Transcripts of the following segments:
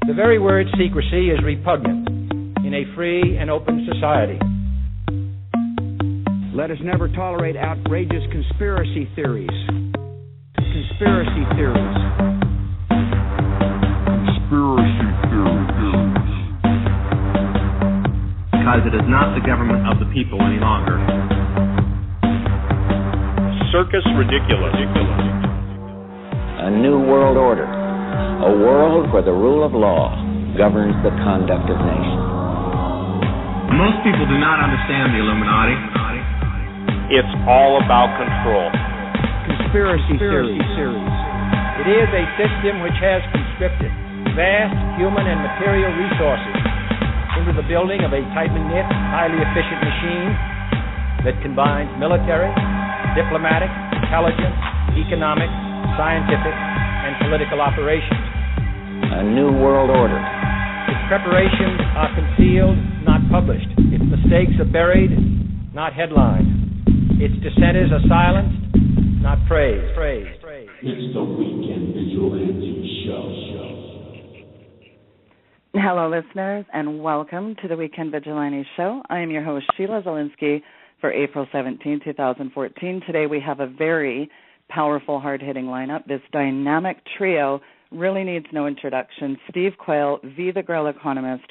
The very word secrecy is repugnant in a free and open society. Let us never tolerate outrageous conspiracy theories. Conspiracy theories. Conspiracy theories. Because it is not the government of the people any longer. Circus ridiculous. A new world order. A world where the rule of law governs the conduct of nations. Most people do not understand the Illuminati. It's all about control. Conspiracy theories. It is a system which has conscripted vast human and material resources into the building of a tightly knit, highly efficient machine that combines military, diplomatic, intelligence, economic, scientific, and political operations. A new world order. Its preparations are concealed, not published. Its mistakes are buried, not headlined. Its dissenters are silenced, not praised. It's the Weekend Vigilante Show. Hello, listeners, and welcome to the Weekend Vigilante Show. I am your host, Sheila Zielinski, for April 17, 2014. Today we have a very powerful, hard-hitting lineup. This dynamic trio really needs no introduction. Steve Quayle, the Guerrilla Economist,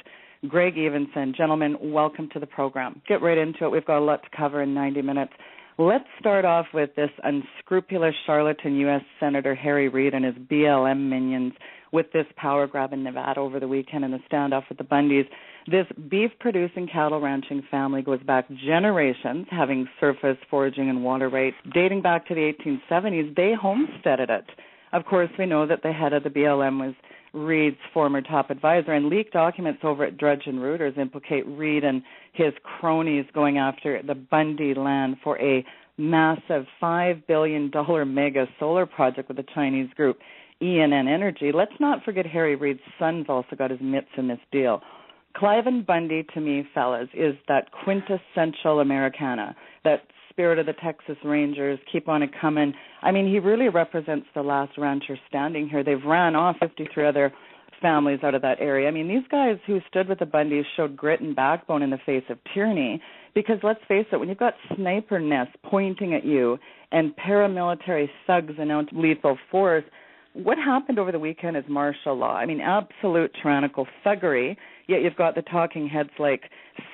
Greg Evensen. Gentlemen, welcome to the program. Get right into it. We've got a lot to cover in 90 minutes. Let's start off with this unscrupulous charlatan U.S. Senator Harry Reid and his BLM minions with this power grab in Nevada over the weekend and the standoff with the Bundys. This beef-producing cattle ranching family goes back generations, having surface, foraging, and water rights. Dating back to the 1870s, they homesteaded it. Of course, we know that the head of the BLM was Reid's former top advisor, and leaked documents over at Drudge and Reuters implicate Reid and his cronies going after the Bundy land for a massive $5 billion mega solar project with the Chinese group ENN Energy. Let's not forget Harry Reid's son's also got his mitts in this deal. Cliven Bundy, to me, fellas, is that quintessential Americana, that spirit of the Texas Rangers, keep on it coming. I mean, he really represents the last rancher standing here. They've ran off 53 other families out of that area. I mean, these guys who stood with the Bundys showed grit and backbone in the face of tyranny, because let's face it, when you've got sniper nests pointing at you and paramilitary thugs announce lethal force, what happened over the weekend is martial law. I mean, absolute tyrannical thuggery, yet you've got the talking heads like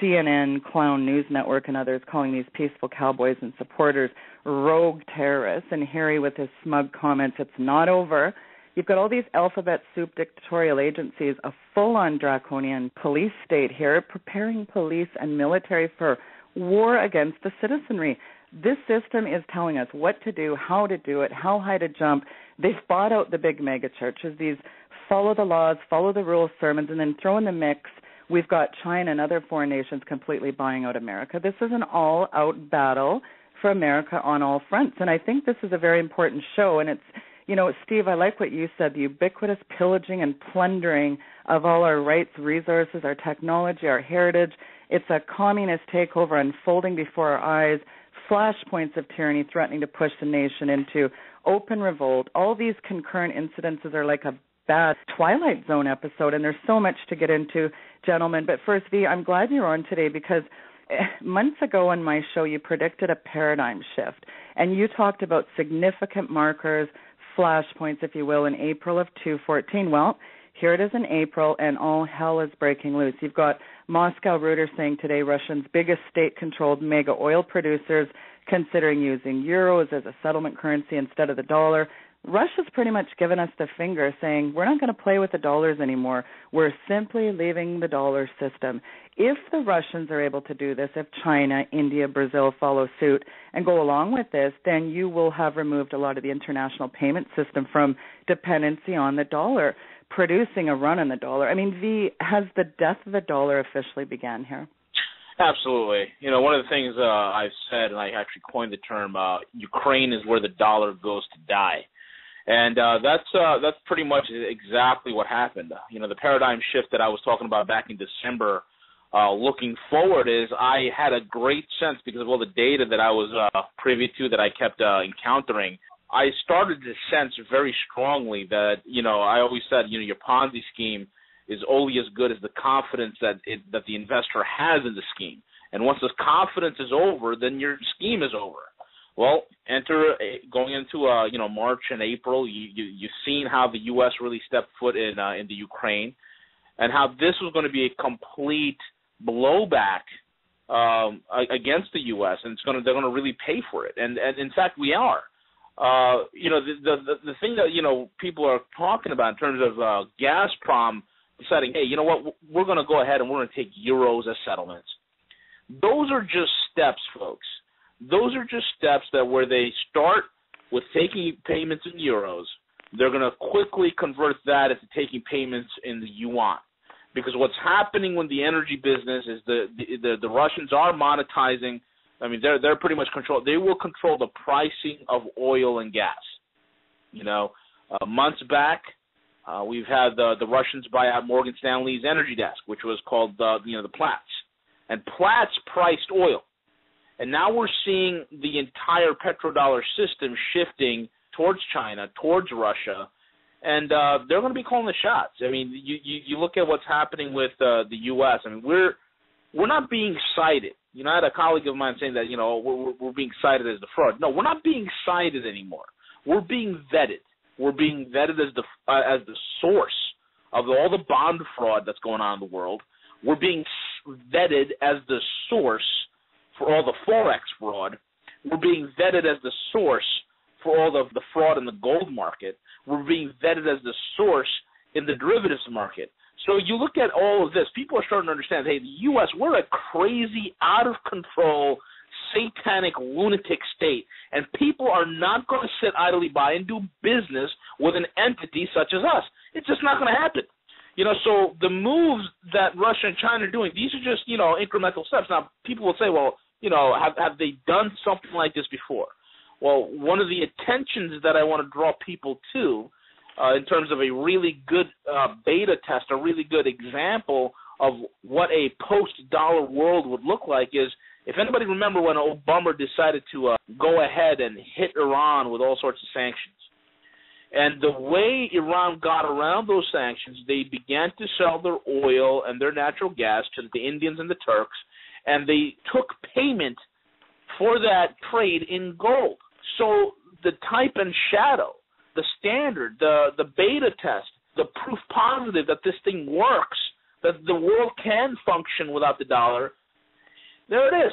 CNN, Clown News Network, and others calling these peaceful cowboys and supporters rogue terrorists, and Harry with his smug comments, it's not over. You've got all these alphabet soup dictatorial agencies, a full-on draconian police state here, preparing police and military for war against the citizenry. This system is telling us what to do, how to do it, how high to jump. They've bought out the big mega churches, these follow the laws, follow the rules sermons, and then throw in the mix, we've got China and other foreign nations completely buying out America. This is an all-out battle for America on all fronts, and I think this is a very important show, and it's, you know, Steve, I like what you said, the ubiquitous pillaging and plundering of all our rights, resources, our technology, our heritage. It's a communist takeover unfolding before our eyes, flashpoints of tyranny threatening to push the nation into open revolt. All these concurrent incidences are like a bad Twilight Zone episode, and there's so much to get into, gentlemen. But first, V, I'm glad you're on today, because months ago on my show you predicted a paradigm shift, and you talked about significant markers, flashpoints, if you will, in April of 2014. Well, here it is in April, and all hell is breaking loose. You've got Moscow Reuters saying today Russia's biggest state-controlled mega oil producers considering using euros as a settlement currency instead of the dollar. Russia's pretty much given us the finger, saying we're not going to play with the dollars anymore. We're simply leaving the dollar system. If the Russians are able to do this, if China, India, Brazil follow suit and go along with this, then you will have removed a lot of the international payment system from dependency on the dollar, producing a run on the dollar. I mean, V, has the death of the dollar officially began here? Absolutely. You know, one of the things I've said, and I actually coined the term, Ukraine is where the dollar goes to die. And that's pretty much exactly what happened. You know, the paradigm shift that I was talking about back in December, looking forward, is I had a great sense, because of all the data that I was privy to that I kept encountering. I started to sense very strongly that, you know, I always said, you know, your Ponzi scheme is only as good as the confidence that the investor has in the scheme. And once this confidence is over, then your scheme is over. Well, going into March and April, you've seen how the U.S. really stepped foot in the Ukraine, and how this was going to be a complete blowback against the U.S. and they're going to really pay for it. And in fact, we are. The thing that people are talking about in terms of Gazprom deciding, hey, you know what, we're going to go ahead and we're going to take euros as settlements. Those are just steps, folks. Those are just steps where they start with taking payments in euros. They're going to quickly convert that into taking payments in the yuan. Because what's happening with the energy business is the Russians are monetizing. I mean, they're pretty much control. They will control the pricing of oil and gas. Months back, we've had the Russians buy out Morgan Stanley's energy desk, which was called the Platts, and Platts priced oil. And now we're seeing the entire petrodollar system shifting towards China, towards Russia, and they're going to be calling the shots. I mean, you look at what's happening with the U.S. I mean, we're not being cited. I had a colleague of mine saying that we're being cited as the fraud. No, we're not being cited anymore. We're being vetted. We're being vetted as the source of all the bond fraud that's going on in the world. We're being vetted as the source for all the Forex fraud. We're being vetted as the source for all the fraud in the gold market. We're being vetted as the source in the derivatives market. So you look at all of this, people are starting to understand, hey, the U.S., we're a crazy, out-of-control, satanic, lunatic state, and people are not going to sit idly by and do business with an entity such as us. It's just not going to happen. So the moves that Russia and China are doing, these are just, incremental steps. Now, people will say, well, have they done something like this before? Well, one of the attentions that I want to draw people to in terms of a really good beta test, a really good example of what a post-dollar world would look like is, if anybody remember when Obama decided to go ahead and hit Iran with all sorts of sanctions. And the way Iran got around those sanctions, they began to sell their oil and their natural gas to the Indians and the Turks, and they took payment for that trade in gold. So the type and shadow, the standard, the beta test, the proof positive that this thing works, that the world can function without the dollar, there it is.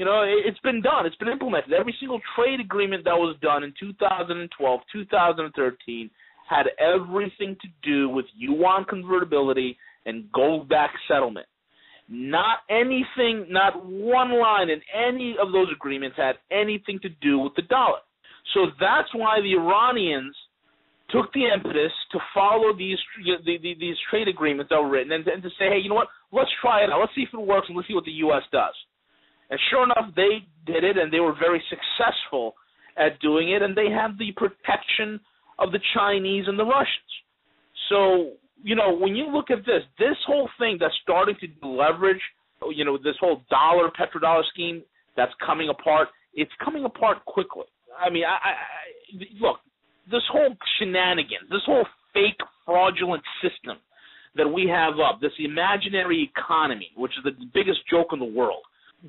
It's been done. It's been implemented. Every single trade agreement that was done in 2012, 2013 had everything to do with yuan convertibility and gold-backed settlement. Not anything, not one line in any of those agreements had anything to do with the dollar. So that's why the Iranians took the impetus to follow these trade agreements that were written and to say, hey, you know what, let's try it out. Let's see if it works and let's see what the U.S. does. And sure enough, they did it, and they were very successful at doing it, and they have the protection of the Chinese and the Russians. So, when you look at this whole thing that's starting to leverage, this whole petrodollar scheme that's coming apart, it's coming apart quickly. I mean, look, this whole shenanigans, this whole fake fraudulent system that we have up, this imaginary economy, which is the biggest joke in the world,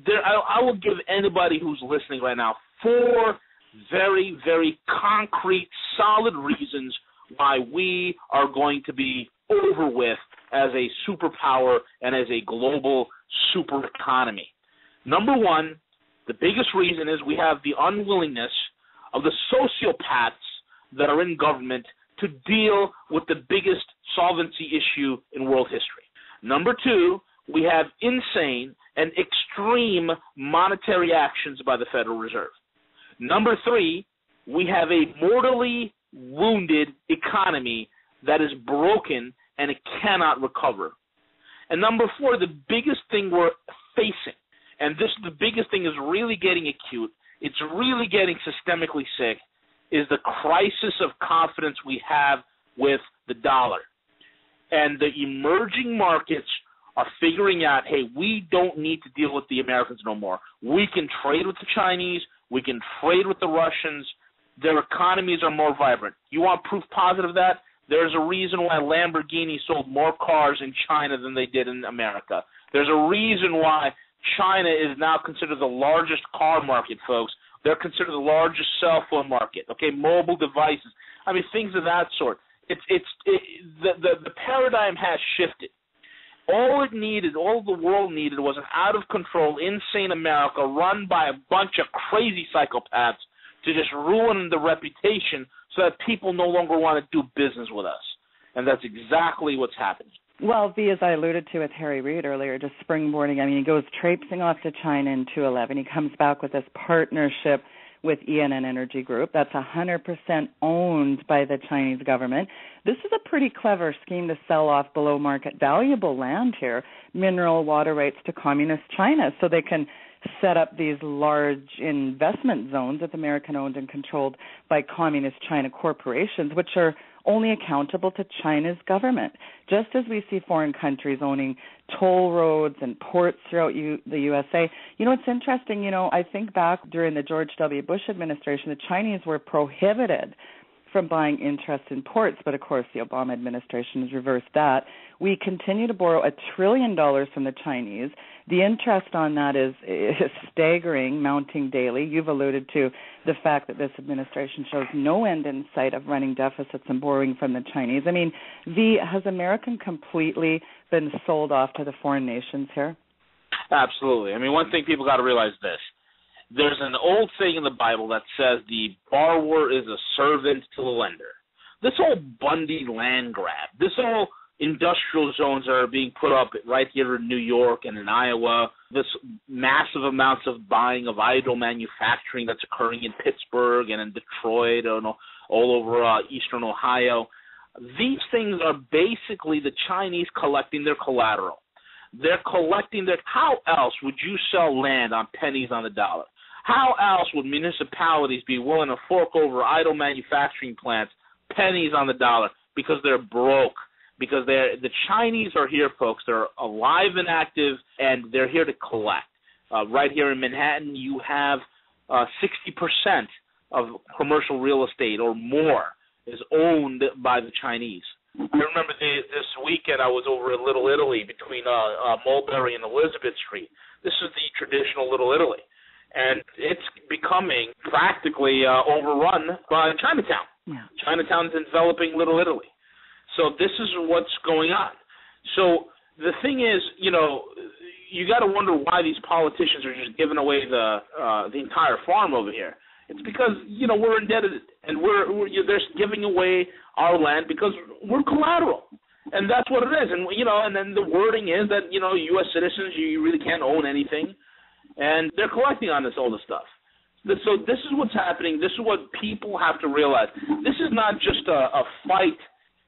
I will give anybody who's listening right now 4 very, very concrete, solid reasons why we are going to be over with as a superpower and as a global super economy. Number one, the biggest reason is we have the unwillingness of the sociopaths that are in government to deal with the biggest solvency issue in world history. Number two, we have insane and extreme monetary actions by the Federal Reserve. Number three, we have a mortally wounded economy that is broken and it cannot recover. And number four, the biggest thing we're facing, and the biggest thing is really getting acute, it's really getting systemically sick, is the crisis of confidence we have with the dollar. And the emerging markets are figuring out, hey, we don't need to deal with the Americans no more. We can trade with the Chinese. We can trade with the Russians. Their economies are more vibrant. You want proof positive of that? There's a reason why Lamborghini sold more cars in China than they did in America. There's a reason why China is now considered the largest car market, folks. They're considered the largest cell phone market, okay, mobile devices. I mean, things of that sort. The paradigm has shifted. All the world needed was an out-of-control, insane America run by a bunch of crazy psychopaths to just ruin the reputation so that people no longer want to do business with us. And that's exactly what's happening. Well, V, as I alluded to with Harry Reid earlier, just springboarding, I mean, he goes traipsing off to China in 2011. He comes back with this partnership with ENN Energy Group. That's 100% owned by the Chinese government. This is a pretty clever scheme to sell off below market valuable land here, mineral water rights to communist China, so they can set up these large investment zones that's American-owned and controlled by communist China corporations, which are only accountable to China's government. Just as we see foreign countries owning toll roads and ports throughout the USA. You know, it's interesting, I think back during the George W. Bush administration, the Chinese were prohibited from buying interest in ports, but of course the Obama administration has reversed that. We continue to borrow $1 trillion from the Chinese. The interest on that is staggering, mounting daily. You've alluded to the fact that this administration shows no end in sight of running deficits and borrowing from the Chinese. I mean, V, has America completely been sold off to the foreign nations here? Absolutely. I mean, one thing people got to realize this. There's an old saying in the Bible that says the borrower is a servant to the lender. This whole Bundy land grab, this whole industrial zones that are being put up right here in New York and in Iowa, this massive amounts of buying of idle manufacturing that's occurring in Pittsburgh and in Detroit and all over eastern Ohio, these things are basically the Chinese collecting their collateral. They're collecting how else would you sell land on pennies on the dollar? How else would municipalities be willing to fork over idle manufacturing plants pennies on the dollar? Because they're broke. Because the Chinese are here, folks. They're alive and active, and they're here to collect. Right here in Manhattan, you have 60% of commercial real estate or more is owned by the Chinese. I remember this weekend I was over in Little Italy between Mulberry and Elizabeth Street. This is the traditional Little Italy. And it's becoming practically overrun by Chinatown. Yeah. Chinatown is enveloping Little Italy. So this is what's going on. So the thing is, you got to wonder why these politicians are just giving away the entire farm over here. It's because, we're indebted, and they're giving away our land because we're collateral. And that's what it is. And, and then the wording is that, U.S. citizens, you really can't own anything. And they're collecting on all this stuff. So this is what's happening. This is what people have to realize. This is not just a fight.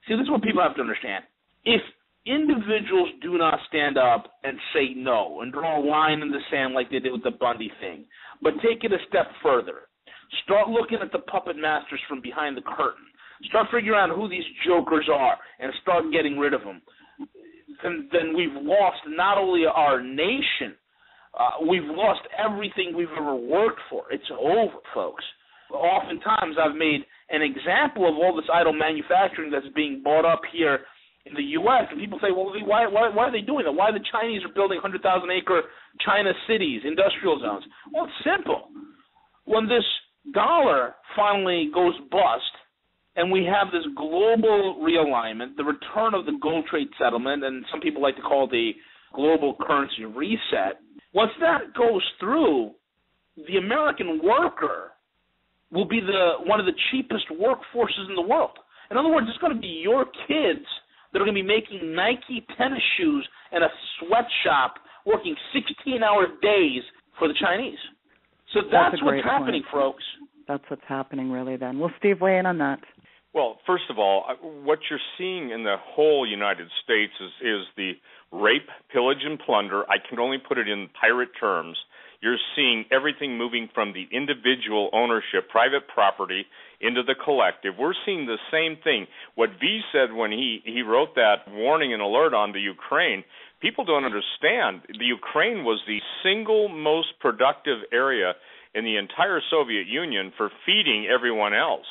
See, this is what people have to understand. If individuals do not stand up and say no and draw a line in the sand like they did with the Bundy thing, but take it a step further, start looking at the puppet masters from behind the curtain, start figuring out who these jokers are, and start getting rid of them, then we've lost not only our nation, we've lost everything we've ever worked for. It's over, folks. Oftentimes I've made an example of all this idle manufacturing that's being bought up here in the U.S., and people say, well, why are they doing that? Why the Chinese are building 100,000-acre China cities, industrial zones? Well, it's simple. When this dollar finally goes bust and we have this global realignment, the return of the gold trade settlement, and some people like to call it the global currency reset, once that goes through, the American worker will be one of the cheapest workforces in the world. In other words, it's going to be your kids that are going to be making Nike tennis shoes in a sweatshop working 16-hour days for the Chinese. So that's what's happening, folks. That's what's happening, really, then. Well, Steve, weigh in on that. Well, first of all, what you're seeing in the whole United States is the rape, pillage, and plunder. I can only put it in pirate terms. You're seeing everything moving from the individual ownership, private property, into the collective. We're seeing the same thing. What V said when he wrote that warning and alert on the Ukraine, people don't understand. The Ukraine was the single most productive area in the entire Soviet Union for feeding everyone else.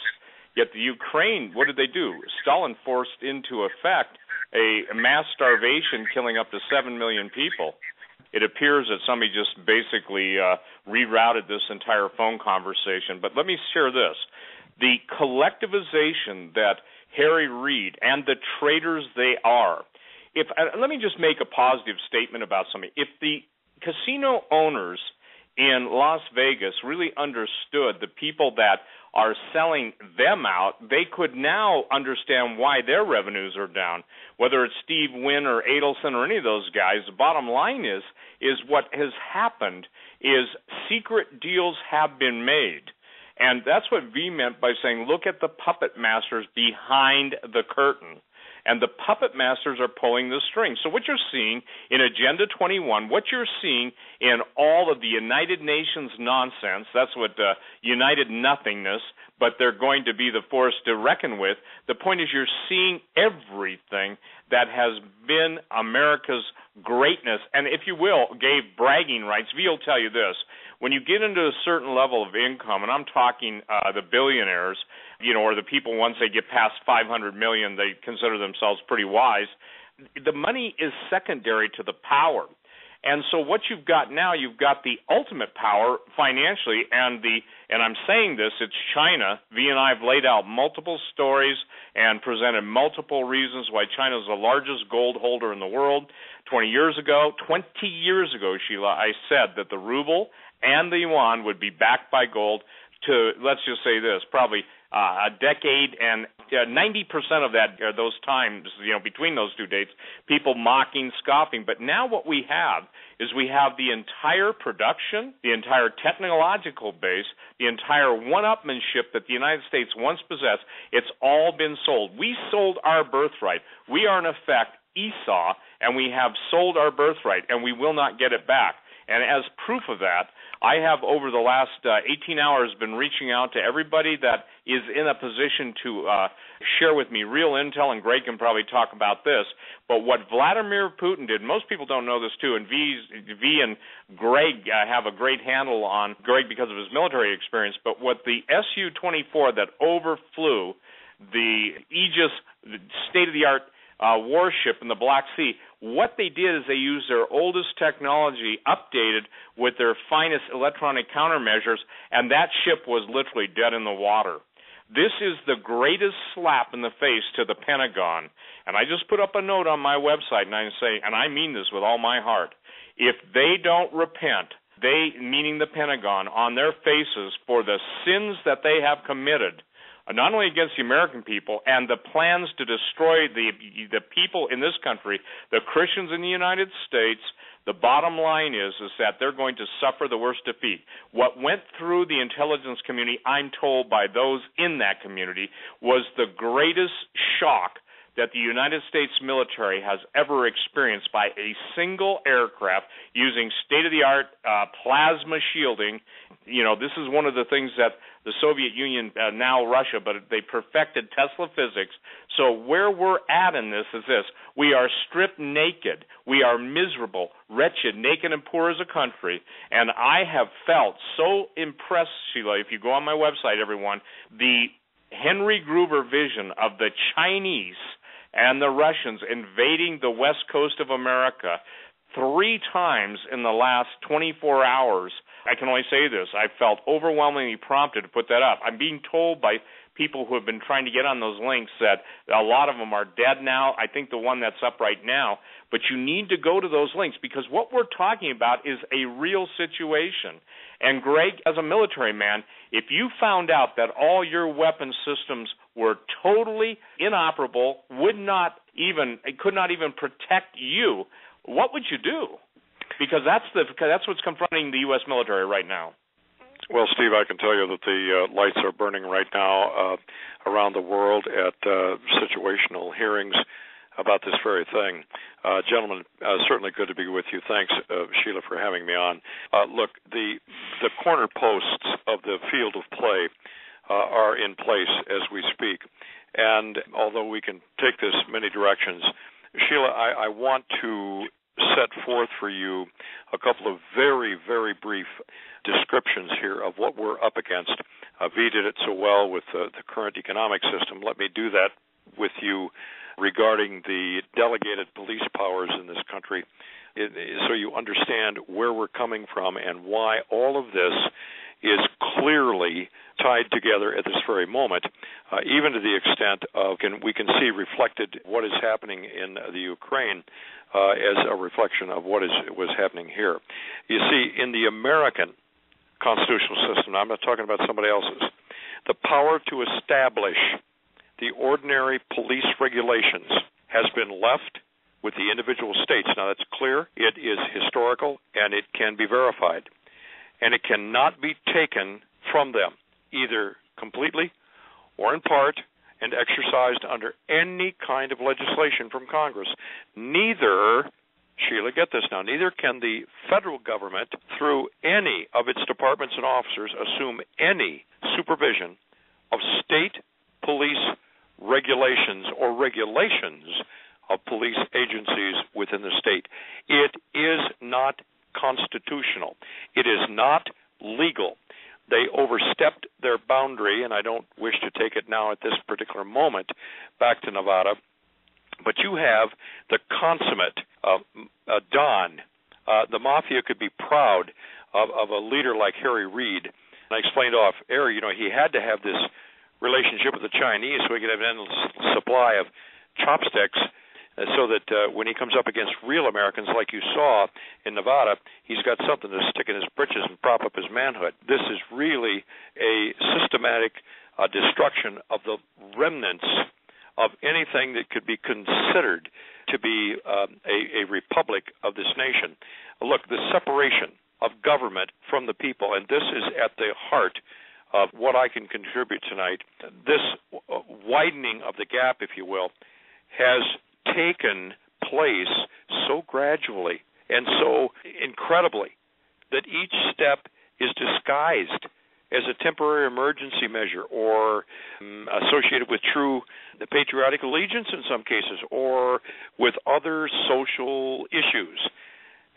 Yet the Ukraine, what did they do? Stalin forced into effect a mass starvation killing up to 7 million people. It appears that somebody just basically rerouted this entire phone conversation. But let me share this. The collectivization that Harry Reid and the traitors they are, let me just make a positive statement about something. If the casino owners in Las Vegas really understood the people that are selling them out, they could now understand why their revenues are down. Whether it's Steve Wynn or Adelson or any of those guys, the bottom line is what has happened is secret deals have been made. And that's what V meant by saying, look at the puppet masters behind the curtain. And the puppet masters are pulling the strings. So what you're seeing in Agenda 21, what you're seeing in all of the United Nations nonsense, that's what United Nothingness, but they're going to be the force to reckon with. The point is you're seeing everything that has been America's greatness, and if you will, gave bragging rights. V will tell you this. When you get into a certain level of income, and I'm talking the billionaires, or the people once they get past 500 million, they consider themselves pretty wise, the money is secondary to the power. And so what you've got now, you've got the ultimate power financially, and I'm saying this, it's China. V and I have laid out multiple stories and presented multiple reasons why China is the largest gold holder in the world. 20 years ago, Sheila, I said that the ruble and the yuan would be backed by gold to, let's just say this, probably a decade, and 90% of that, those times, between those two dates, people mocking, scoffing. But now what we have is we have the entire production, the entire technological base, the entire one-upmanship that the United States once possessed. It's all been sold. We sold our birthright. We are, in effect, Esau, and we have sold our birthright, and we will not get it back. And as proof of that, I have, over the last 18 hours, been reaching out to everybody that is in a position to share with me real intel, and Greg can probably talk about this. But what Vladimir Putin did, most people don't know this too, and V and Greg have a great handle on Greg because of his military experience, but what the Su-24 that overflew the Aegis, the state-of-the-art warship in the Black Sea, what they did is they used their oldest technology updated with their finest electronic countermeasures, and that ship was literally dead in the water. This is the greatest slap in the face to the Pentagon. And I just put up a note on my website, and I say, and I mean this with all my heart, if they don't repent, they, meaning the Pentagon, on their faces for the sins that they have committed, not only against the American people and the plans to destroy the people in this country, the Christians in the United States, the bottom line is that they're going to suffer the worst defeat. What went through the intelligence community, I'm told by those in that community, was the greatest shock that the United States military has ever experienced by a single aircraft using state-of-the-art plasma shielding. This is one of the things that the Soviet Union, now Russia, but they perfected Tesla physics. So where we're at in this is this. We are stripped naked. We are miserable, wretched, naked, and poor as a country. And I have felt so impressed, Sheila, if you go on my website, everyone, the Henry Gruver vision of the Chinese and the Russians invading the west coast of America 3 times in the last 24 hours. I can only say this. I felt overwhelmingly prompted to put that up. I'm being told by people who have been trying to get on those links that a lot of them are dead now. I think the one that's up right now. But you need to go to those links because what we're talking about is a real situation. And Greg, as a military man, if you found out that all your weapon systems were totally inoperable, could not even protect you, what would you do? Because that's what's confronting the U.S. military right now. Well, Steve, I can tell you that the lights are burning right now around the world at situational hearings about this very thing. Gentlemen, certainly good to be with you. Thanks, Sheila, for having me on. Look, the corner posts of the field of play are in place as we speak. And although we can take this many directions, Sheila, I want to set forth for you a couple of very, very brief descriptions here of what we're up against V did it so well with the current economic system. Let me do that with you regarding the delegated police powers in this country, so you understand where we're coming from and why all of this is clearly tied together at this very moment, even to the extent of we can see reflected what is happening in the Ukraine as a reflection of what was happening here. You see, in the American constitutional system, I'm not talking about somebody else's, the power to establish the ordinary police regulations has been left with the individual states. Now, that's clear. It is historical, and it can be verified. And it cannot be taken from them, either completely or in part, and exercised under any kind of legislation from Congress. Neither, Sheila, get this now, neither can the federal government, through any of its departments and officers, assume any supervision of state police regulations or regulations of police agencies within the state. It is not constitutional. It is not legal. They overstepped their boundary, and I don't wish to take it now at this particular moment back to Nevada, but you have the consummate Don. The mafia could be proud of a leader like Harry Reid. And I explained off air, he had to have this relationship with the Chinese so he could have an endless supply of chopsticks, so that when he comes up against real Americans like you saw in Nevada, he's got something to stick in his britches and prop up his manhood. This is really a systematic destruction of the remnants of anything that could be considered to be a republic of this nation. Look, the separation of government from the people, and this is at the heart of what I can contribute tonight. This widening of the gap, if you will, has taken place so gradually and so incredibly that each step is disguised as a temporary emergency measure or associated with true patriotic allegiance in some cases or with other social issues.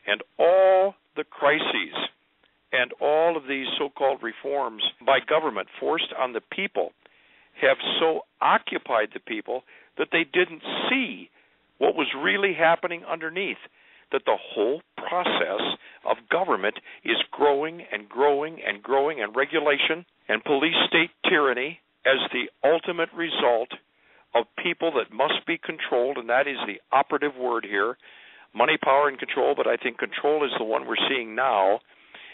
And all the crises and all of these so-called reforms by government forced on the people have so occupied the people that they didn't see what was really happening underneath, that the whole process of government is growing and growing and growing, and regulation and police-state tyranny as the ultimate result of people that must be controlled, and that is the operative word here, money, power, and control, but I think control is the one we're seeing now.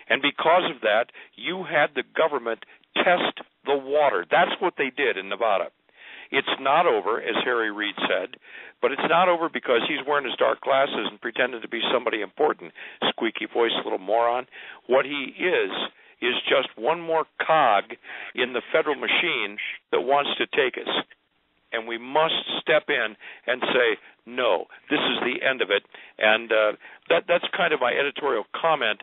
And because of that, you had the government test the water. That's what they did in Nevada. It's not over, as Harry Reid said, but it's not over because he's wearing his dark glasses and pretending to be somebody important, squeaky voice little moron. What he is just one more cog in the federal machine that wants to take us. And we must step in and say, no, this is the end of it. And that's kind of my editorial comment,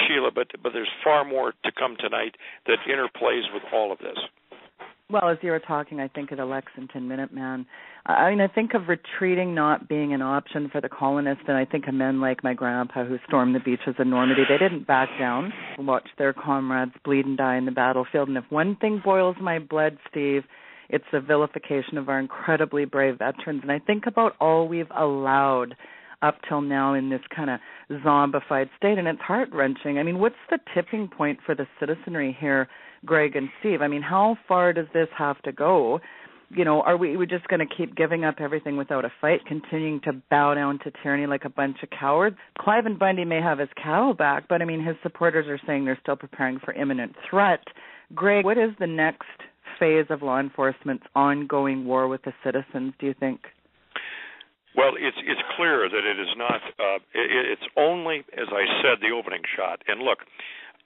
Sheila, but there's far more to come tonight that interplays with all of this. Well, as you were talking, I think of the Lexington Minuteman. I think of retreating not being an option for the colonists, and I think of men like my grandpa who stormed the beaches of Normandy. They didn't back down, watch their comrades bleed and die in the battlefield. And if one thing boils my blood, Steve, it's the vilification of our incredibly brave veterans. And I think about all we've allowed up till now in this kind of zombified state, and it's heart-wrenching. I mean, what's the tipping point for the citizenry here, Greg and Steve? I mean, how far does this have to go? Are we just going to keep giving up everything without a fight, continuing to bow down to tyranny like a bunch of cowards? Cliven Bundy may have his cattle back, but, I mean, his supporters are saying they're still preparing for imminent threat. Greg, what is the next phase of law enforcement's ongoing war with the citizens, do you think? Well, it's clear that it is not, it's only, as I said, the opening shot. And look,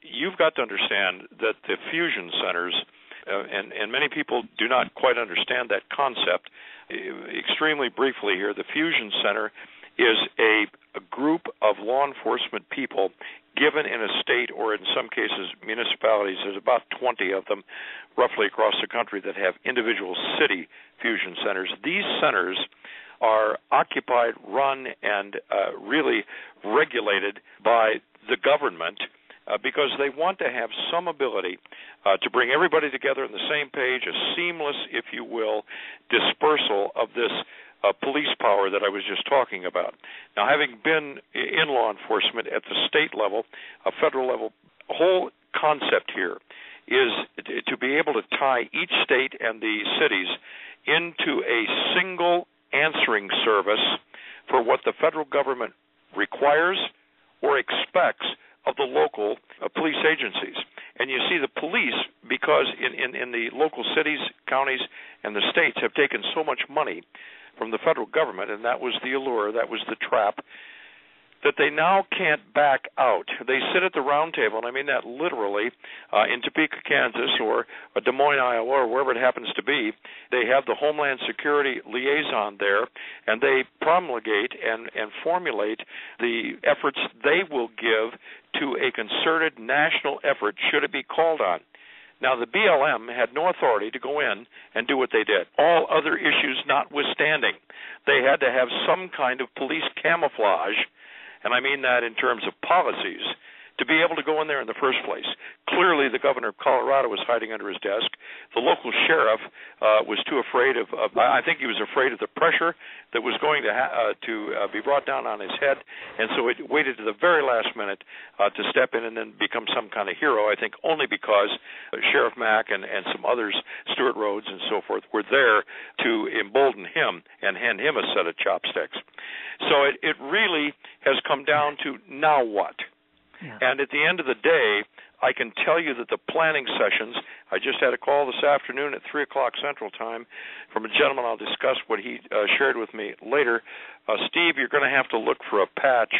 you've got to understand that the fusion centers, and many people do not quite understand that concept. Extremely briefly here, the fusion center is a group of law enforcement people given in a state or in some cases municipalities. There's about 20 of them roughly across the country that have individual city fusion centers. These centers are occupied, run, and really regulated by the government because they want to have some ability to bring everybody together on the same page, a seamless, if you will, dispersal of this police power that I was just talking about. Now, having been in law enforcement at the state level, a federal level, the whole concept here is to be able to tie each state and the cities into a single answering service for what the federal government requires or expects of the local police agencies. And you see the police, because in the local cities, counties, and the states have taken so much money from the federal government, and that was the allure, that was the trap, that they now can't back out. They sit at the round table, and I mean that literally, in Topeka, Kansas, or Des Moines, Iowa, or wherever it happens to be. They have the Homeland Security liaison there, and they promulgate and formulate the efforts they will give to a concerted national effort should it be called on. Now, the BLM had no authority to go in and do what they did, all other issues notwithstanding. They had to have some kind of police camouflage, and I mean that in terms of policies, to be able to go in there in the first place. Clearly, the governor of Colorado was hiding under his desk. The local sheriff was too afraid of I think he was afraid of the pressure that was going to be brought down on his head, and so it waited to the very last minute to step in and then become some kind of hero, I think only because Sheriff Mack and some others, Stuart Rhodes and so forth, were there to embolden him and hand him a set of chopsticks. So it really has come down to now what? Yeah. And at the end of the day, I can tell you that the planning sessions, I just had a call this afternoon at 3 o'clock Central Time from a gentleman. I'll discuss what he shared with me later. Steve, you're going to have to look for a patch.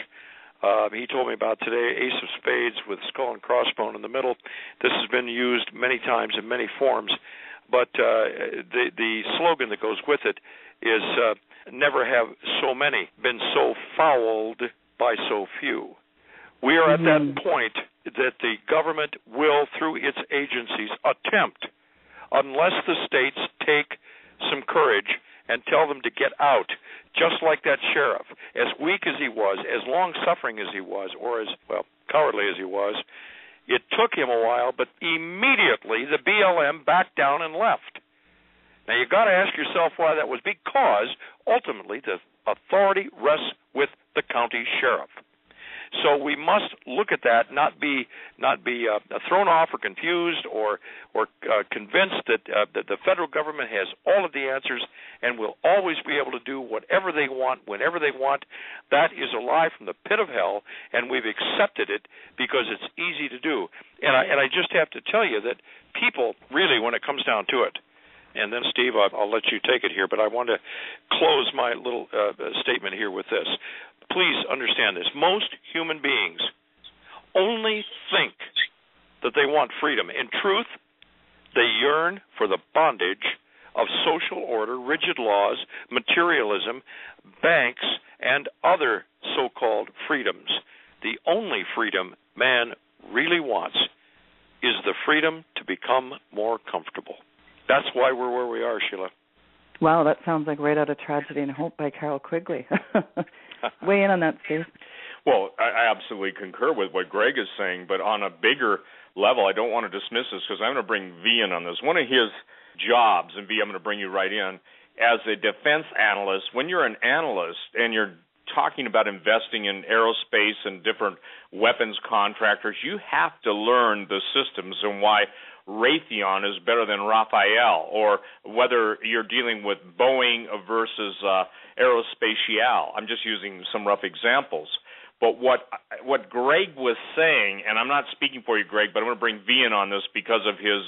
He told me about today, Ace of Spades with skull and crossbone in the middle. This has been used many times in many forms, but the slogan that goes with it is never have so many been so fouled by so few. We are at that point that the government will, through its agencies, attempt, unless the states take some courage and tell them to get out, just like that sheriff, as weak as he was, as long-suffering as he was, or as, well, cowardly as he was, it took him a while, but immediately the BLM backed down and left. Now, you've got to ask yourself why that was, because ultimately the authority rests with the county sheriff. So we must look at that, not be thrown off or confused or convinced that the federal government has all of the answers and will always be able to do whatever they want, whenever they want. That is a lie from the pit of hell, and we've accepted it because it's easy to do. And I just have to tell you that people really, when it comes down to it, and then, Steve, I'll let you take it here, but I want to close my little statement here with this. Please understand this. Most human beings only think that they want freedom. In truth, they yearn for the bondage of social order, rigid laws, materialism, banks, and other so-called freedoms. The only freedom man really wants is the freedom to become more comfortable. That's why we're where we are, Sheila. Wow, that sounds like Right Out of Tragedy and Hope by Carol Quigley. Weigh in on that, Steve. Well, I absolutely concur with what Greg is saying, but on a bigger level, I don't want to dismiss this because I'm going to bring V in on this. One of his jobs, and V, I'm going to bring you right in, as a defense analyst, when you're an analyst and you're talking about investing in aerospace and different weapons contractors, you have to learn the systems and why Raytheon is better than Raphael, or whether you're dealing with Boeing versus Aerospatiale. I'm just using some rough examples. But what Greg was saying, and I'm not speaking for you, Greg, but I'm going to bring V in on this because of his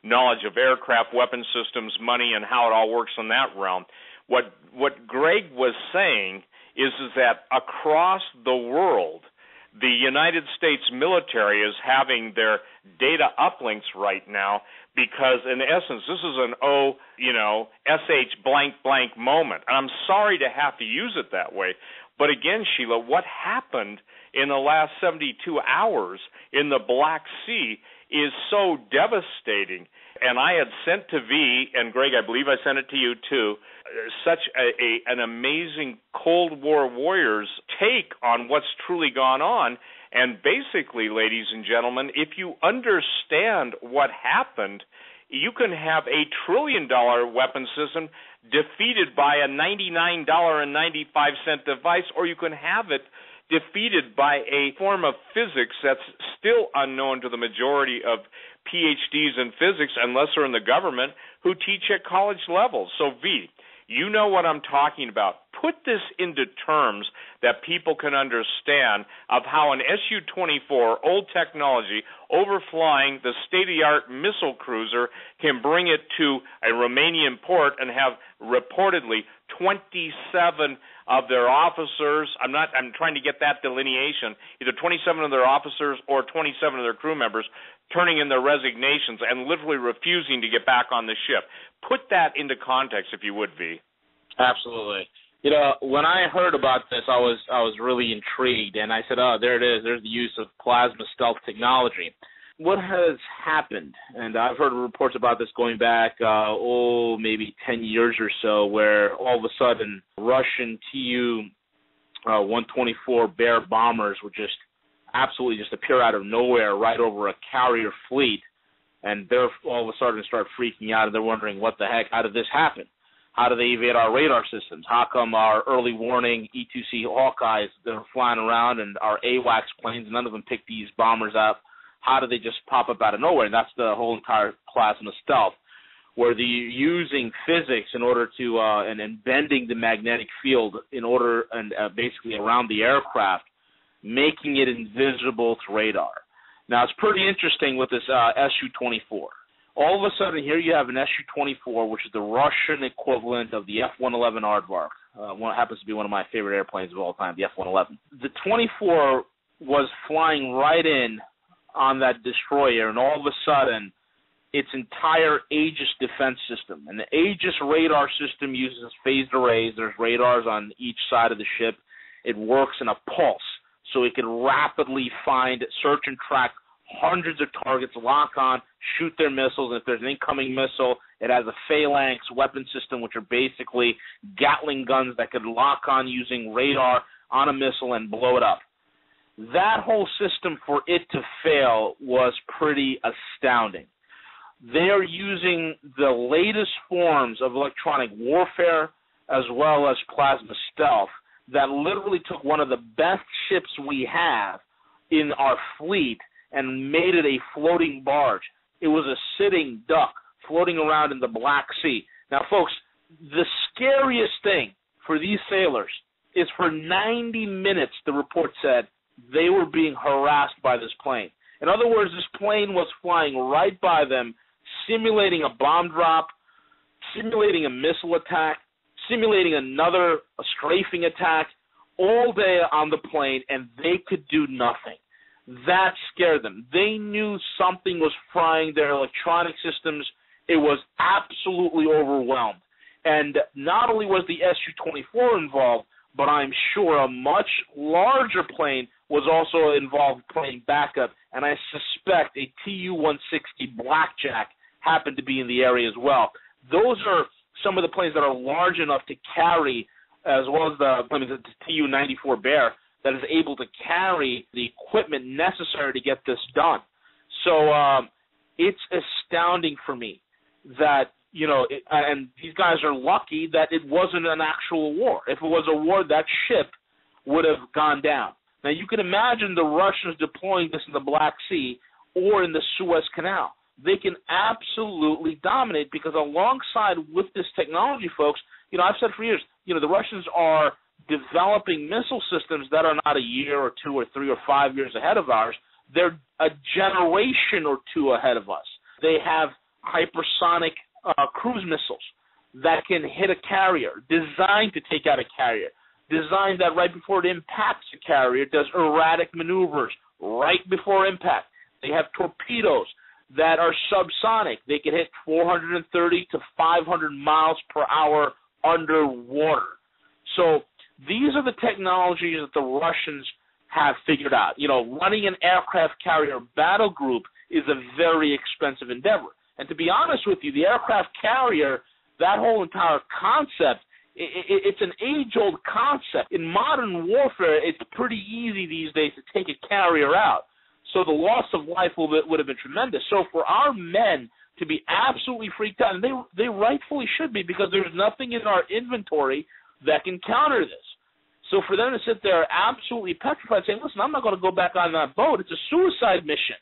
knowledge of aircraft, weapon systems, money, and how it all works in that realm. What Greg was saying is that across the world, the United States military is having their data uplinks right now because, in essence, this is an SH blank blank moment. And I'm sorry to have to use it that way. But again, Sheila, what happened in the last 72 hours in the Black Sea is so devastating. And I had sent to V, and Greg, I believe I sent it to you too, such an amazing Cold War warriors take on what's truly gone on. And basically, ladies and gentlemen, if you understand what happened, you can have $1 trillion weapon system defeated by a $99.95 device, or you can have it defeated by a form of physics that's still unknown to the majority of PhDs in physics, unless they're in the government, who teach at college levels. So, V, you know what I'm talking about. Put this into terms that people can understand of how an Su-24, old technology, overflying the state-of-the-art missile cruiser can bring it to a Romanian port and have reportedly 27 of their officers, I'm trying to get that delineation, either 27 of their officers or 27 of their crew members turning in their resignations and literally refusing to get back on the ship. Put that into context, if you would, V. Absolutely. You know, when I heard about this, I was really intrigued, and I said, oh, there it is. There's the use of plasma stealth technology. What has happened, and I've heard reports about this going back, maybe 10 years or so, where all of a sudden Russian Tu-124 Bear bombers would just absolutely just appear out of nowhere right over a carrier fleet, and they're all of a sudden start freaking out, and they're wondering, what the heck, how did this happen? How do they evade our radar systems? How come our early warning E-2C Hawkeyes that are flying around and our AWACS planes, none of them pick these bombers up? How do they just pop up out of nowhere? And that's the whole entire plasma stealth, where they're using physics in order to and bending the magnetic field in order and basically around the aircraft, making it invisible to radar. Now, it's pretty interesting with this Su-24. All of a sudden, here you have an Su-24, which is the Russian equivalent of the F-111 Aardvark. One happens to be one of my favorite airplanes of all time, the F-111. The 24 was flying right in on that destroyer, and all of a sudden, its entire Aegis defense system. And the Aegis radar system uses phased arrays. There's radars on each side of the ship. It works in a pulse, so it can rapidly find, search, and track hundreds of targets, lock on, shoot their missiles, and if there's an incoming missile, it has a phalanx weapon system, which are basically Gatling guns that could lock on using radar on a missile and blow it up. That whole system, for it to fail, was pretty astounding. They're using the latest forms of electronic warfare as well as plasma stealth that literally took one of the best ships we have in our fleet and made it a floating barge. It was a sitting duck floating around in the Black Sea. Now, folks, the scariest thing for these sailors is for 90 minutes, the report said, they were being harassed by this plane. In other words, this plane was flying right by them, simulating a bomb drop, simulating a missile attack, simulating a strafing attack all day on the plane, and they could do nothing. That scared them. They knew something was frying their electronic systems. It was absolutely overwhelmed. And not only was the Su-24 involved, but I'm sure a much larger plane was also involved playing backup, and I suspect a Tu-160 Blackjack happened to be in the area as well. Those are some of the planes that are large enough to carry, as well as the Tu-94 Bear, that is able to carry the equipment necessary to get this done. So it's astounding for me that, and these guys are lucky that it wasn't an actual war. If it was a war, that ship would have gone down. Now, you can imagine the Russians deploying this in the Black Sea or in the Suez Canal. They can absolutely dominate because alongside with this technology, folks, I've said for years, the Russians are developing missile systems that are not a year or 2 or 3 or 5 years ahead of ours. They're a generation or two ahead of us. They have hypersonic cruise missiles that can hit a carrier, designed to take out a carrier, designed that right before it impacts a carrier, does erratic maneuvers right before impact. They have torpedoes that are subsonic. They can hit 430 to 500 miles per hour underwater. So these are the technologies that the Russians have figured out. Running an aircraft carrier battle group is a very expensive endeavor. And to be honest with you, the aircraft carrier, that whole entire concept It's an age-old concept. In modern warfare, it's pretty easy these days to take a carrier out. So the loss of life would have been tremendous. So for our men to be absolutely freaked out, and they rightfully should be, because there's nothing in our inventory that can counter this. So for them to sit there absolutely petrified, saying, listen, I'm not going to go back on that boat. It's a suicide mission.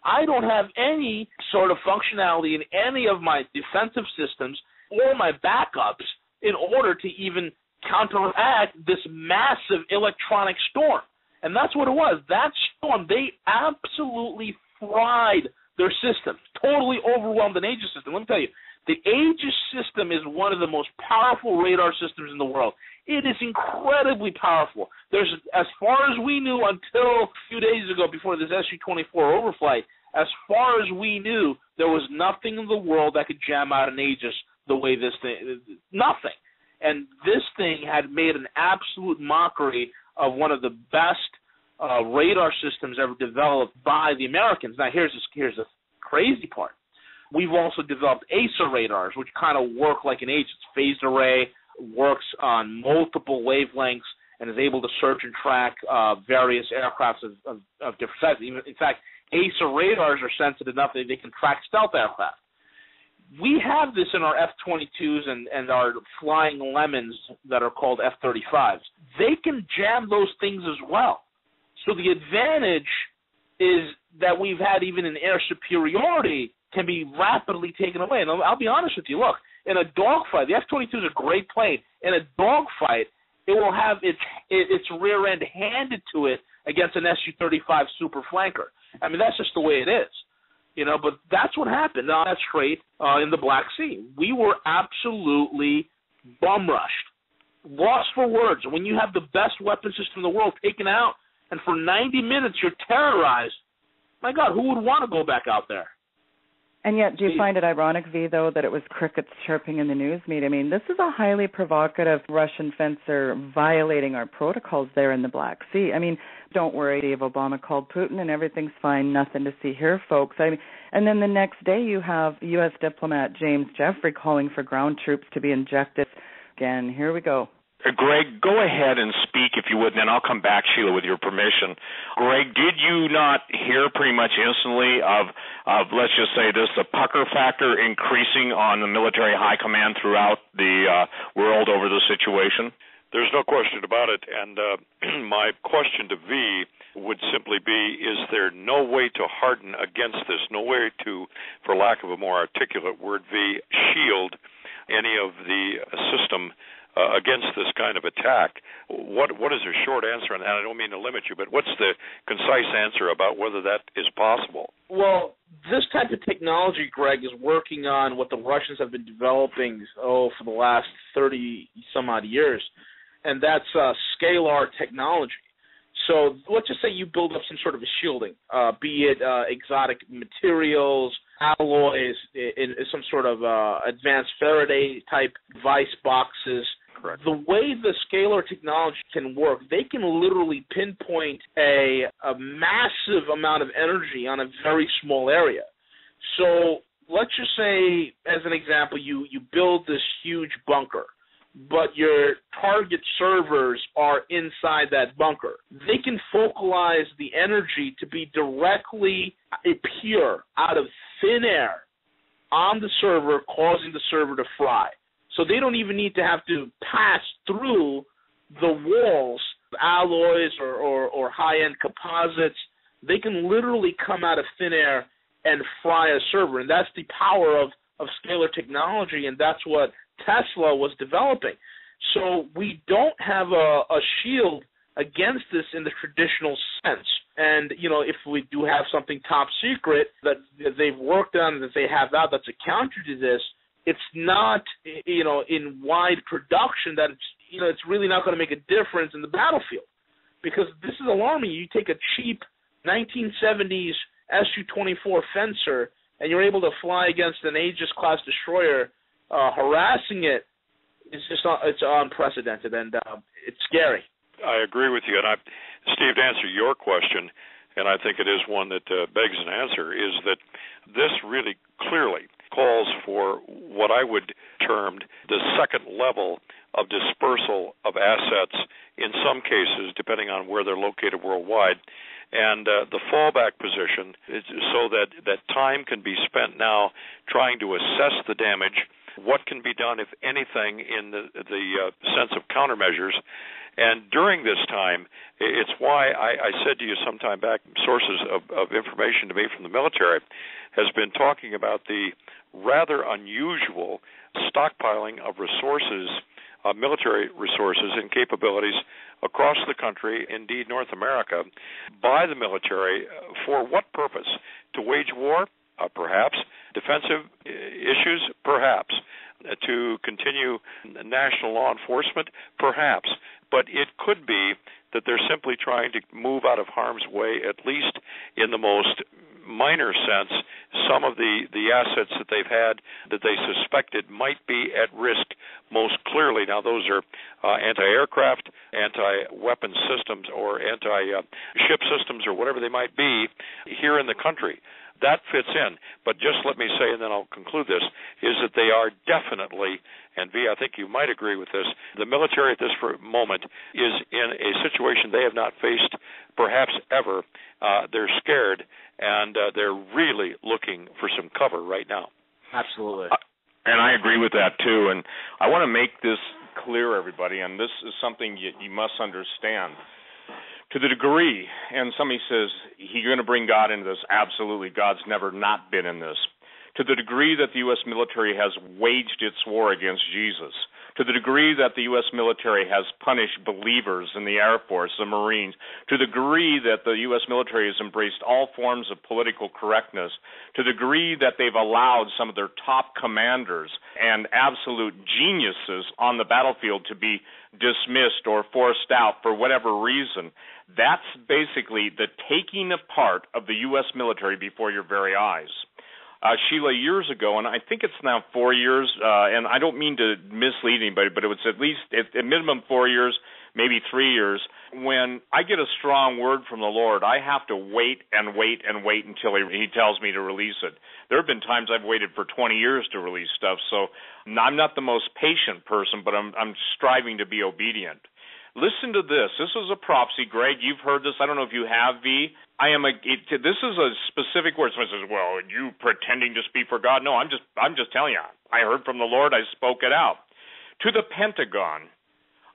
I don't have any sort of functionality in any of my defensive systems or my backups in order to even counteract this massive electronic storm. And that's what it was. That storm, they absolutely fried their systems, totally overwhelmed an Aegis system. Let me tell you, the Aegis system is one of the most powerful radar systems in the world. It is incredibly powerful. There's, as far as we knew until a few days ago before this Su-24 overflight, as far as we knew, there was nothing in the world that could jam out an Aegis the way this thing, nothing. And this thing had made an absolute mockery of one of the best radar systems ever developed by the Americans. Now, here's the crazy part. We've also developed AESA radars, which kind of work like an Aegis. Phased array, works on multiple wavelengths, and is able to search and track various aircrafts of different sizes. Even, in fact, AESA radars are sensitive enough that they can track stealth aircraft. We have this in our F-22s and our flying lemons that are called F-35s. They can jam those things as well. So the advantage is that we've had even an air superiority can be rapidly taken away. And I'll be honest with you. Look, in a dogfight, the F-22 is a great plane. In a dogfight, it will have its rear end handed to it against an Su-35 super flanker. I mean, that's just the way it is. You know, but that's what happened on that strait in the Black Sea. We were absolutely bum-rushed, lost for words. When you have the best weapon system in the world taken out, and for 90 minutes you're terrorized, my God, who would want to go back out there? And yet, do you find it ironic, V, though, that it was crickets chirping in the news media? I mean, this is a highly provocative Russian fencer violating our protocols there in the Black Sea. I mean, don't worry, Dave Obama called Putin and everything's fine, nothing to see here, folks. I mean, and then the next day you have U.S. diplomat James Jeffrey calling for ground troops to be injected. Again, here we go. Greg, go ahead and speak if you would, and then I'll come back, Sheila, with your permission. Greg, did you not hear pretty much instantly of let's just say this, the pucker factor increasing on the military high command throughout the world over the situation? There's no question about it, and my question to V would simply be, is there no way to harden against this, no way to, for lack of a more articulate word, V, shield any of the system against this kind of attack? What is your short answer? And I don't mean to limit you, but what's the concise answer about whether that is possible? Well, this type of technology, Greg, is working on what the Russians have been developing for the last 30-some-odd years, and that's scalar technology. So let's just say you build up some sort of a shielding, be it exotic materials, alloys, in some sort of advanced Faraday-type vice boxes. Correct. The way the scalar technology can work, they can literally pinpoint a massive amount of energy on a very small area. So let's just say, as an example, you build this huge bunker, but your target servers are inside that bunker. They can focalize the energy to be directly appear out of thin air on the server, causing the server to fry. So they don't even need to have to pass through the walls, alloys or high-end composites. They can literally come out of thin air and fry a server, and that's the power of scalar technology, and that's what Tesla was developing. So we don't have a shield against this in the traditional sense. And, you know, if we do have something top secret that they've worked on, that they have out that's a counter to this, it's not, you know, in wide production that it's, you know, it's really not going to make a difference in the battlefield. Because this is alarming. You take a cheap 1970s Su-24 fencer and you're able to fly against an Aegis-class destroyer, harassing it. It's just it's unprecedented, and it's scary. I agree with you. And Steve, to answer your question, and I think it is one that begs an answer, is that this really clearly calls for what I would term the second level of dispersal of assets in some cases, depending on where they're located worldwide. And the fallback position is so that time can be spent now trying to assess the damage, what can be done, if anything, in the sense of countermeasures. And during this time, it's why I said to you some time back, sources of information to me from the military has been talking about the rather unusual stockpiling of resources, military resources and capabilities across the country, indeed North America, by the military. For what purpose? To wage war? Perhaps. Defensive issues? Perhaps. To continue national law enforcement? Perhaps. But it could be that they're simply trying to move out of harm's way, at least in the most minor sense, some of the assets that they've had that they suspected might be at risk most clearly. Now, those are anti-aircraft, anti-weapon systems, or anti-ship systems, or whatever they might be here in the country. That fits in. But just let me say, and then I'll conclude this, is that they are definitely, and V, I think you might agree with this, the military at this moment is in a situation they have not faced perhaps ever. They're scared, and they're really looking for some cover right now. Absolutely. And I agree with that, too. And I want to make this clear, everybody, and this is something you must understand. To the degree, and somebody says, you're going to bring God into this, absolutely. God's never not been in this. To the degree that the U.S. military has waged its war against Jesus, to the degree that the U.S. military has punished believers in the Air Force, the Marines, to the degree that the U.S. military has embraced all forms of political correctness, to the degree that they've allowed some of their top commanders and absolute geniuses on the battlefield to be dismissed or forced out for whatever reason, that's basically the taking apart of the U.S. military before your very eyes. Sheila, years ago, and I think it's now 4 years, and I don't mean to mislead anybody, but it was at least at minimum 4 years, maybe 3 years. When I get a strong word from the Lord, I have to wait and wait and wait until he tells me to release it. There have been times I've waited for 20 years to release stuff, so I'm not the most patient person, but I'm striving to be obedient. Listen to this. This is a prophecy. Greg, you've heard this. I don't know if you have, V. This is a specific word. Someone says, well, are you pretending to speak for God? No, I'm just telling you. I heard from the Lord. I spoke it out. To the Pentagon,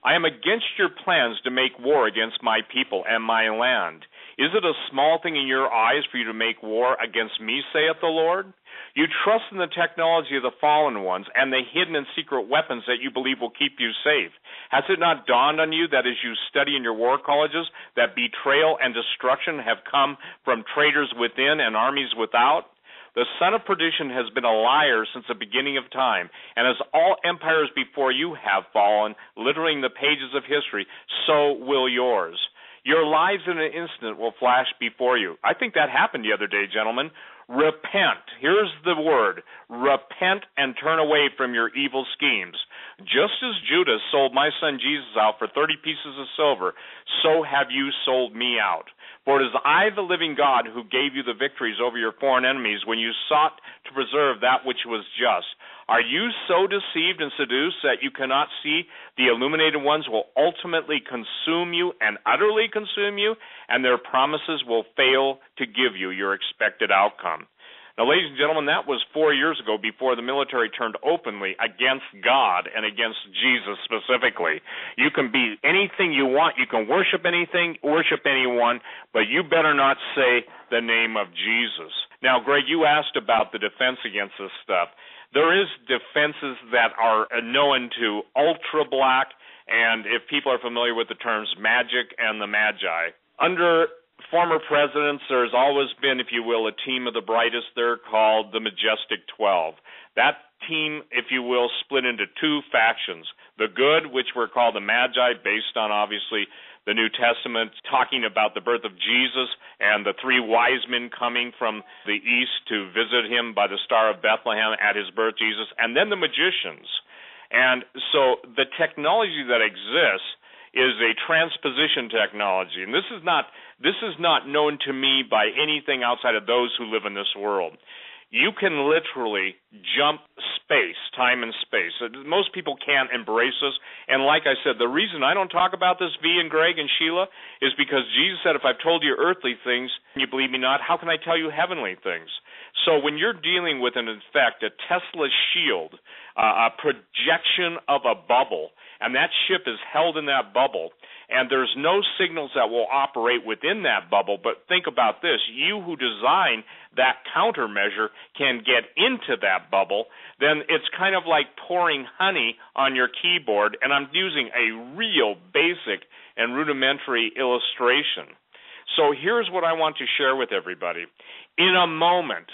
I am against your plans to make war against my people and my land. Is it a small thing in your eyes for you to make war against me, saith the Lord? You trust in the technology of the fallen ones and the hidden and secret weapons that you believe will keep you safe. Has it not dawned on you that as you study in your war colleges that betrayal and destruction have come from traitors within and armies without? The son of perdition has been a liar since the beginning of time, and as all empires before you have fallen, littering the pages of history, so will yours. Your lives in an instant will flash before you. I think that happened the other day, gentlemen. Repent. Here's the word. Repent and turn away from your evil schemes. Just as Judas sold my son Jesus out for 30 pieces of silver, so have you sold me out. For it is I, the living God, who gave you the victories over your foreign enemies when you sought to preserve that which was just. Are you so deceived and seduced that you cannot see the illuminated ones will ultimately consume you and utterly consume you, and their promises will fail to give you your expected outcome? Now, ladies and gentlemen, that was 4 years ago before the military turned openly against God and against Jesus specifically. You can be anything you want. You can worship anything, worship anyone, but you better not say the name of Jesus. Now, Greg, you asked about the defense against this stuff. There is defenses that are known to ultra black, and if people are familiar with the terms magic and the magi. Under former presidents, there's always been, if you will, a team of the brightest. They're called the Majestic 12. That team, if you will, split into two factions. The good, which were called the Magi, based on, obviously, the New Testament, talking about the birth of Jesus and the three wise men coming from the east to visit him by the Star of Bethlehem at his birth, Jesus, and then the magicians. And so the technology that exists is a transposition technology, and this is not known to me by anything outside of those who live in this world. you can literally jump space, time and space. Most people can't embrace this. And like I said, the reason I don't talk about this, V and Greg and Sheila, is because Jesus said, if I've told you earthly things and you believe me not, how can I tell you heavenly things? So when you're dealing with, in fact, a Tesla shield, a projection of a bubble, and that ship is held in that bubble, and there's no signals that will operate within that bubble, but think about this. You who design that countermeasure can get into that bubble, then it's kind of like pouring honey on your keyboard, and I'm using a real basic and rudimentary illustration. So here's what I want to share with everybody. In a moment,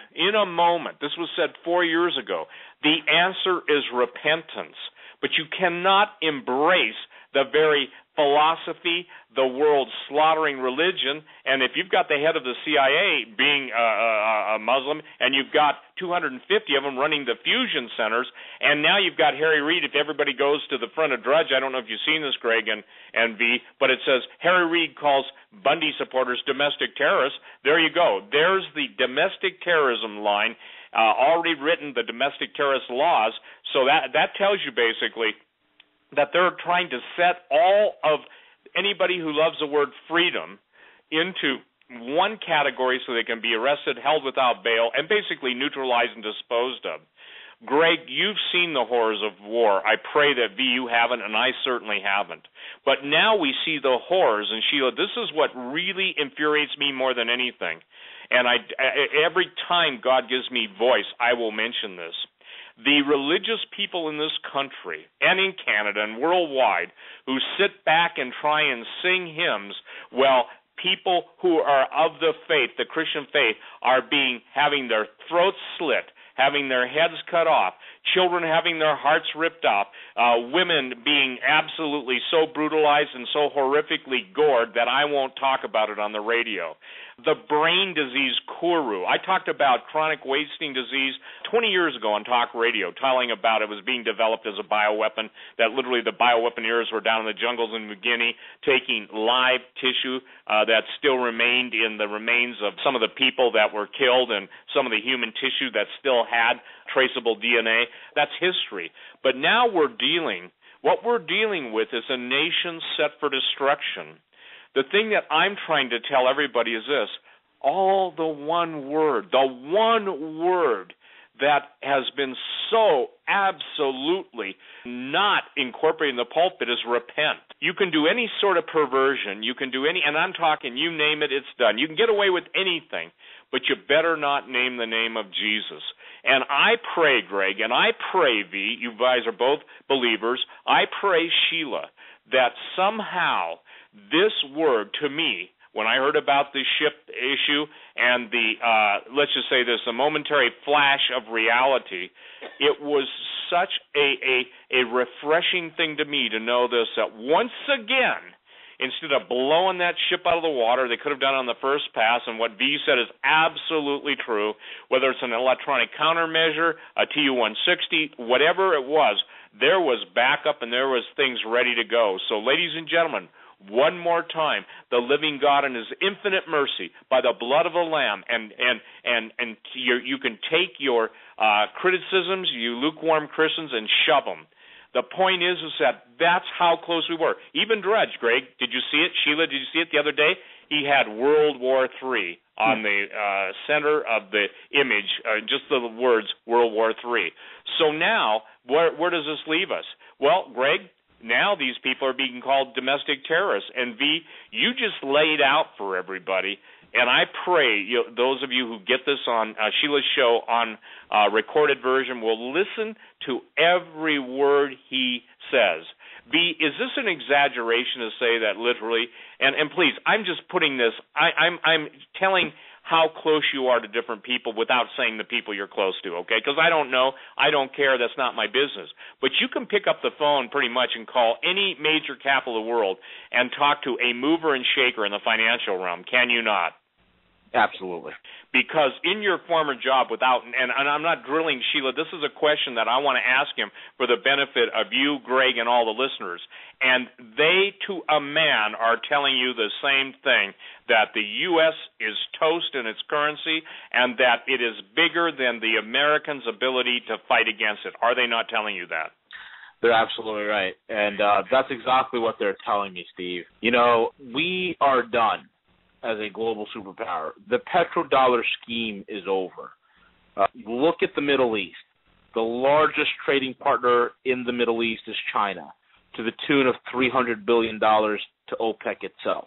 this was said 4 years ago, the answer is repentance, but you cannot embrace the very philosophy, the world's slaughtering religion, and if you've got the head of the CIA being a Muslim, and you've got 250 of them running the fusion centers, and now you've got Harry Reid, if everybody goes to the front of Drudge, I don't know if you've seen this, Greg and V, but it says Harry Reid calls Bundy supporters domestic terrorists. There you go. There's the domestic terrorism line, already written, the domestic terrorist laws, so that tells you basically that they're trying to set all of anybody who loves the word freedom into one category so they can be arrested, held without bail, and basically neutralized and disposed of. Greg, you've seen the horrors of war. I pray that, V, you haven't, and I certainly haven't. But now we see the horrors, and Sheila, this is what really infuriates me more than anything. And every time God gives me voice, I will mention this. The religious people in this country and in Canada and worldwide who sit back and try and sing hymns, well, people who are of the faith, the Christian faith, are having their throats slit, having their heads cut off, children having their hearts ripped off, women being absolutely so brutalized and so horrifically gored that I won't talk about it on the radio. The brain disease Kuru. I talked about chronic wasting disease 20 years ago on talk radio, telling about it was being developed as a bioweapon, that literally the bioweaponeers were down in the jungles in New Guinea taking live tissue that still remained in the remains of some of the people that were killed and some of the human tissue that still had traceable DNA. That's history. But now what we're dealing with is a nation set for destruction. The thing that I'm trying to tell everybody is this: all the one word that has been so absolutely not incorporated in the pulpit is repent. You can do any sort of perversion. You can do and I'm talking, you name it, it's done. You can get away with anything, but you better not name the name of Jesus. And I pray, Greg, and I pray, V, you guys are both believers, I pray, Sheila, that somehow this word, to me, when I heard about the ship issue and the, let's just say this, a momentary flash of reality, it was such a refreshing thing to me to know this, that once again, instead of blowing that ship out of the water, they could have done it on the first pass, and what V said is absolutely true, whether it's an electronic countermeasure, a Tu-160, whatever it was, there was backup and there was things ready to go. So, ladies and gentlemen, one more time, the living God in his infinite mercy, by the blood of the Lamb, and you can take your criticisms, you lukewarm Christians, and shove them. The point is that that's how close we were. Even Drudge, Greg, did you see it? Sheila, did you see it the other day? He had World War III on the center of the image, just the words World War III. So now, where does this leave us? Well, Greg, now these people are being called domestic terrorists. And V, you just laid out for everybody, and I pray those of you who get this on Sheila's show on recorded version will listen to every word he says. V, is this an exaggeration to say that literally? And please, I'm just putting this, I'm telling how close you are to different people without saying the people you're close to, okay? Because I don't know, I don't care, that's not my business. But you can pick up the phone pretty much and call any major capital of the world and talk to a mover and shaker in the financial realm, can you not? Absolutely. Because in your former job and I'm not drilling Sheila, this is a question that I want to ask him for the benefit of you, Greg, and all the listeners. And they, to a man, are telling you the same thing, that the U.S. is toast in its currency and that it is bigger than the Americans' ability to fight against it. Are they not telling you that? They're absolutely right. And that's exactly what they're telling me, Steve. You know, we are done as a global superpower. The petrodollar scheme is over. Look at the Middle East. The largest trading partner in the Middle East is China, to the tune of $300 billion to OPEC itself.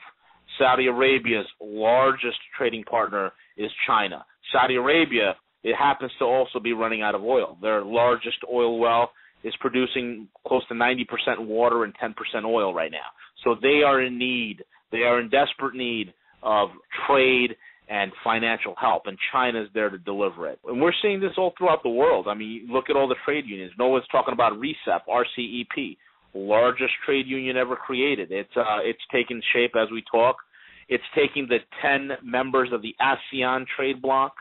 Saudi Arabia's largest trading partner is China. Saudi Arabia, it happens to also be running out of oil. Their largest oil well is producing close to 90% water and 10% oil right now. So they are in need. They are in desperate need of trade and financial help, and China's there to deliver it. And we're seeing this all throughout the world. I mean, look at all the trade unions. No one's talking about RCEP, RCEP, largest trade union ever created. It's taking shape as we talk. It's taking the 10 members of the ASEAN trade bloc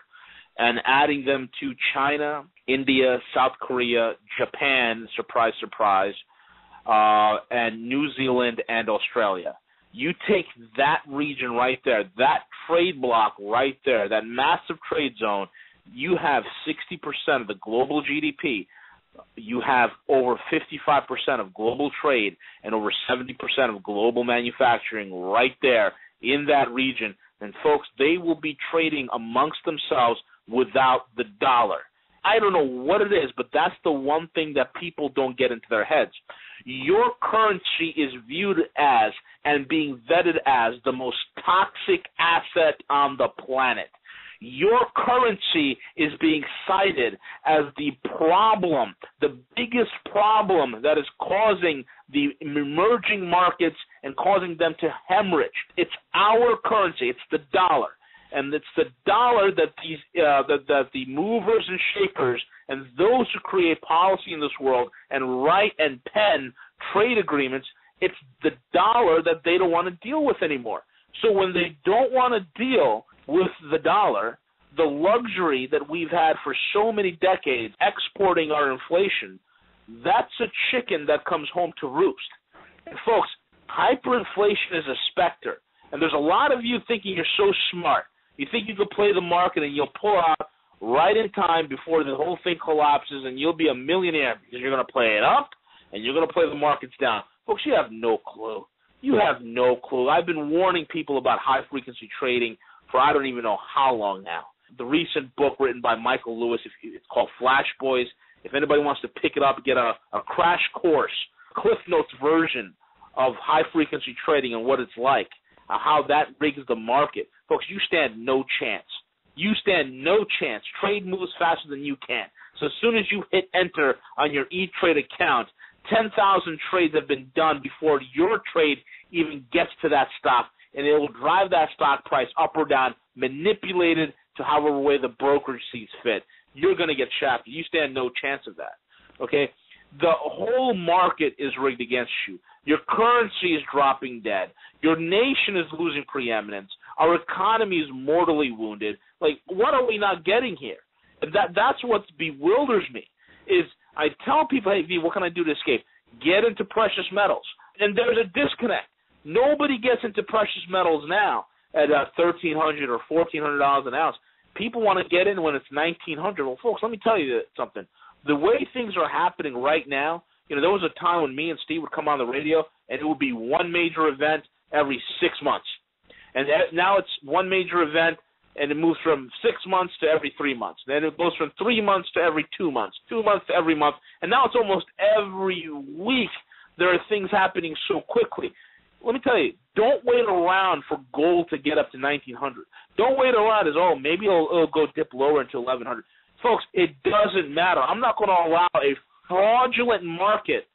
and adding them to China, India, South Korea, Japan, surprise, surprise, and New Zealand and Australia. You take that region right there, that trade bloc right there, that massive trade zone, you have 60% of the global GDP. You have over 55% of global trade and over 70% of global manufacturing right there in that region. And, folks, they will be trading amongst themselves without the dollar. I don't know what it is, but that's the one thing that people don't get into their heads. Your currency is viewed as and being vetted as the most toxic asset on the planet. Your currency is being cited as the problem, the biggest problem that is causing the emerging markets and causing them to hemorrhage. It's our currency. It's the dollar. And it's the dollar that these that the movers and shakers and those who create policy in this world and write and pen trade agreements, it's the dollar that they don't want to deal with anymore. So when they don't want to deal with the dollar, the luxury that we've had for so many decades, exporting our inflation, that's a chicken that comes home to roost. And folks, hyperinflation is a specter. And there's a lot of you thinking you're so smart. You think you could play the market and you'll pull out right in time before the whole thing collapses and you'll be a millionaire because you're going to play it up and you're going to play the markets down. Folks, you have no clue. You have no clue. I've been warning people about high-frequency trading for I don't even know how long now. The recent book written by Michael Lewis, it's called Flash Boys. If anybody wants to pick it up and get a crash course, Cliff Notes version of high-frequency trading and what it's like, how that rigs the market. Folks, you stand no chance. You stand no chance. Trade moves faster than you can. So as soon as you hit enter on your E-Trade account, 10,000 trades have been done before your trade even gets to that stock, and it will drive that stock price up or down, manipulated to however way the brokerage sees fit. You're going to get shafted. You stand no chance of that, okay? The whole market is rigged against you. Your currency is dropping dead. Your nation is losing preeminence. Our economy is mortally wounded. Like, what are we not getting here? That's what bewilders me, is I tell people, hey, V, what can I do to escape? Get into precious metals. And there's a disconnect. Nobody gets into precious metals now at $1,300 or $1,400 an ounce. People want to get in when it's $1,900. Well, folks, let me tell you something. The way things are happening right now, you know, there was a time when me and Steve would come on the radio, and it would be one major event every 6 months. And now it's one major event, and it moves from 6 months to every 3 months. Then it goes from 3 months to every 2 months, 2 months to every month. And now it's almost every week there are things happening so quickly. Let me tell you, don't wait around for gold to get up to 1,900. Don't wait around as, maybe it'll go dip lower into 1,100. Folks, it doesn't matter. I'm not going to allow a fraudulent market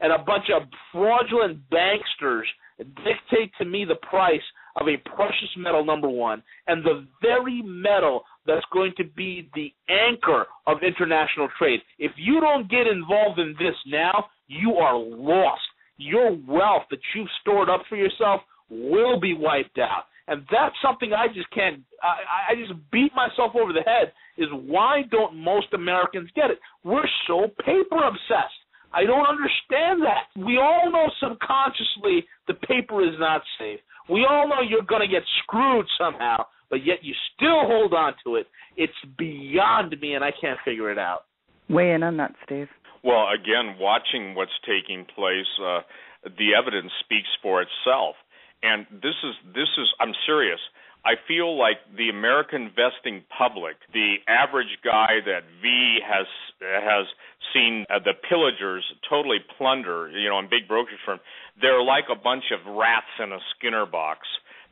and a bunch of fraudulent banksters dictate to me the price of a precious metal, number one, and the very metal that's going to be the anchor of international trade. If you don't get involved in this now, you are lost. Your wealth that you've stored up for yourself will be wiped out. And that's something I just can't, I just beat myself over the head, is why don't most Americans get it? We're so paper obsessed. I don't understand that. We all know subconsciously the paper is not safe. We all know you're going to get screwed somehow, but yet you still hold on to it. It's beyond me, and I can't figure it out. Weigh in on that, Steve. Well, again, watching what's taking place, the evidence speaks for itself. And this is I'm serious. I feel like the American investing public, the average guy that V has seen the pillagers totally plunder, in big brokerage firms, they're like a bunch of rats in a Skinner box.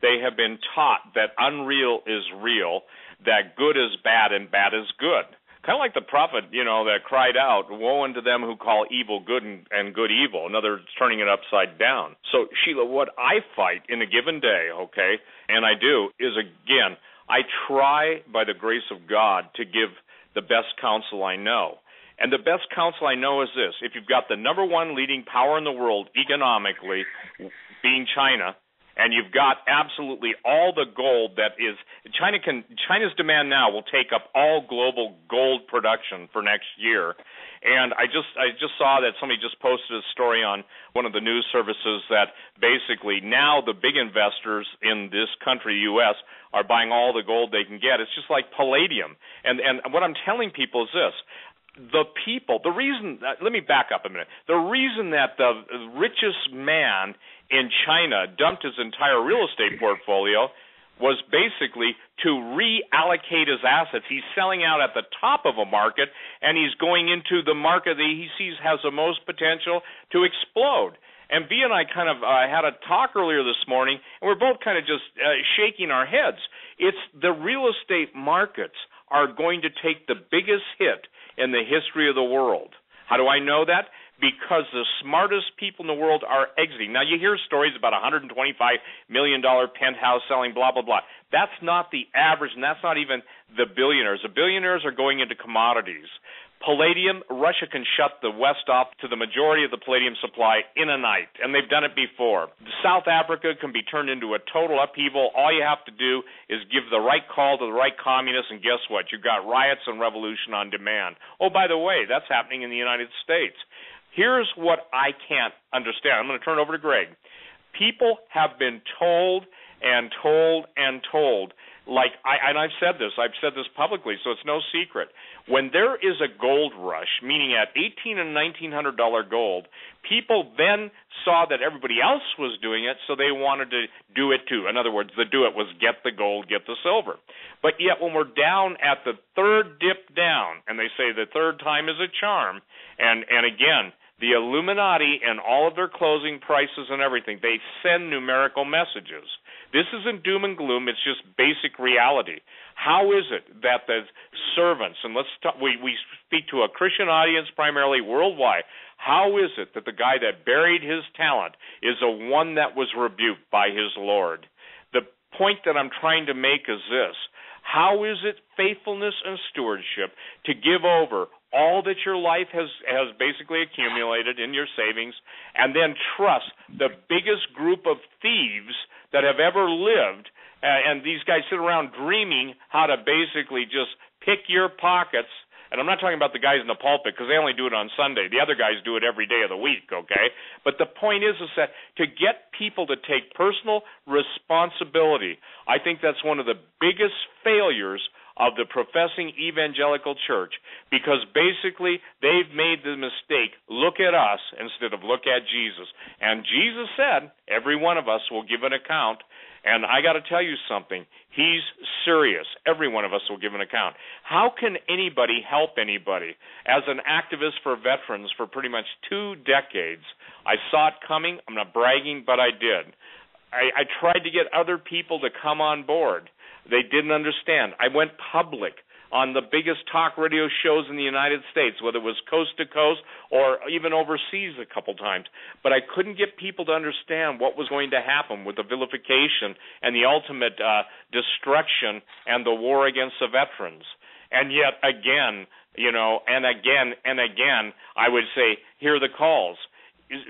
They have been taught that unreal is real, that good is bad and bad is good. Kind of like the prophet, that cried out, woe unto them who call evil good and good evil. In other words, turning it upside down. So, Sheila, what I fight in a given day, okay, and I do, is, again, I try, by the grace of God, to give the best counsel I know. And the best counsel I know is this. If you've got the number one leading power in the world economically, being China, and you've got absolutely all the gold that is China's demand now will take up all global gold production for next year. And I just saw that somebody just posted a story on one of the news services that basically now the big investors in this country, U.S., are buying all the gold they can get. It's just like palladium. And what I'm telling people is this. Let me back up a minute. The reason that the richest man in China dumped his entire real estate portfolio was basically to reallocate his assets. He's selling out at the top of a market, and he's going into the market that he sees has the most potential to explode. And V and I kind of had a talk earlier this morning, and we're both kind of just shaking our heads. It's the real estate markets are going to take the biggest hit in the history of the world. How do I know that? Because the smartest people in the world are exiting. Now, you hear stories about $125 million penthouse selling, blah, blah, blah. That's not the average, and that's not even the billionaires. The billionaires are going into commodities. Palladium, Russia can shut the West off to the majority of the palladium supply in a night, and they've done it before. South Africa can be turned into a total upheaval. All you have to do is give the right call to the right communists, and guess what? You've got riots and revolution on demand. Oh, by the way, that's happening in the United States. Here's what I can't understand. I'm going to turn it over to Greg. People have been told and told and told. I've said this publicly, so it's no secret. When there is a gold rush, meaning at $1,800 and $1,900 gold, people then saw that everybody else was doing it, so they wanted to do it too. In other words, the do it was get the gold, get the silver. But yet when we're down at the third dip down, and they say the third time is a charm, and again, the Illuminati and all of their closing prices and everything, they send numerical messages. This isn't doom and gloom. It's just basic reality. How is it that the servants, and we speak to a Christian audience primarily worldwide, how is it that the guy that buried his talent is the one that was rebuked by his Lord? The point that I'm trying to make is this. How is it faithfulness and stewardship to give over all that your life has basically accumulated in your savings, and then trust the biggest group of thieves that have ever lived, and these guys sit around dreaming how to basically just pick your pockets. And I'm not talking about the guys in the pulpit because they only do it on Sunday. The other guys do it every day of the week, okay? But the point is that to get people to take personal responsibility, I think that's one of the biggest failures of the professing evangelical church, because basically they've made the mistake, look at us instead of look at Jesus. And Jesus said, every one of us will give an account. And I got to tell you something. He's serious. Every one of us will give an account. How can anybody help anybody? As an activist for veterans for pretty much 2 decades, I saw it coming. I'm not bragging, but I did. I tried to get other people to come on board. They didn't understand. I went public on the biggest talk radio shows in the United States, whether it was coast to coast or even overseas a couple times. But I couldn't get people to understand what was going to happen with the vilification and the ultimate destruction and the war against the veterans. And yet again, and again, I would say, hear the calls.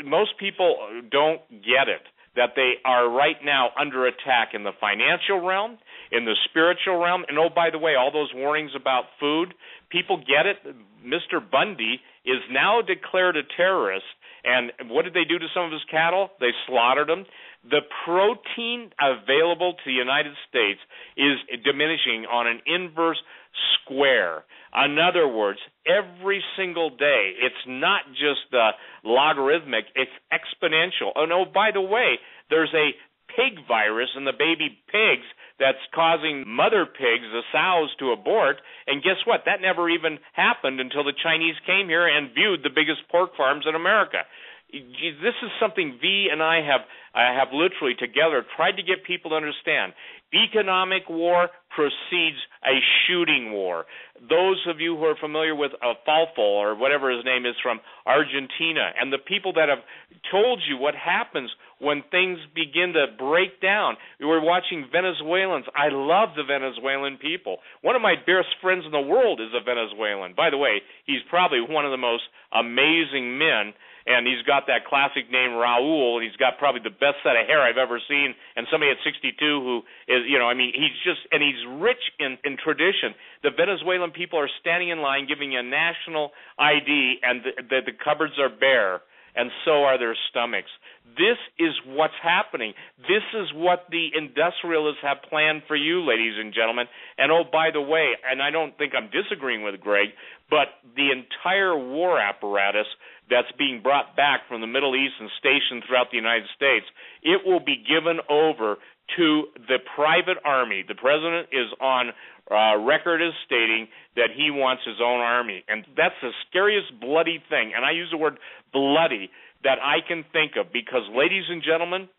Most people don't get it. that they are right now under attack in the financial realm, in the spiritual realm, and oh, by the way, all those warnings about food, people get it. Mr. Bundy is now declared a terrorist, and what did they do to some of his cattle? They slaughtered them. The protein available to the United States is diminishing on an inverse square. In other words, every single day, it's not just logarithmic, it's exponential. Oh, no, by the way, there's a pig virus in the baby pigs that's causing mother pigs, the sows, to abort. And guess what? That never even happened until the Chinese came here and viewed the biggest pork farms in America. This is something V and I have literally together tried to get people to understand. Economic war precedes a shooting war. Those of you who are familiar with Falfel, or whatever his name is, from Argentina, and the people that have told you what happens when things begin to break down. We're watching Venezuelans. I love the Venezuelan people. One of my best friends in the world is a Venezuelan. By the way, he's probably one of the most amazing men. And he's got that classic name, Raul, and he's got probably the best set of hair I've ever seen, and somebody at 62 who is, he's rich in tradition. The Venezuelan people are standing in line giving you a national ID, and the cupboards are bare, and so are their stomachs. This is what's happening. This is what the industrialists have planned for you, ladies and gentlemen. And oh, by the way, and I don't think I'm disagreeing with Greg, but the entire war apparatus that's being brought back from the Middle East and stationed throughout the United States, it will be given over to the private army. The president is on record as stating that he wants his own army. And that's the scariest bloody thing, and I use the word bloody, that I can think of, because, ladies and gentlemen,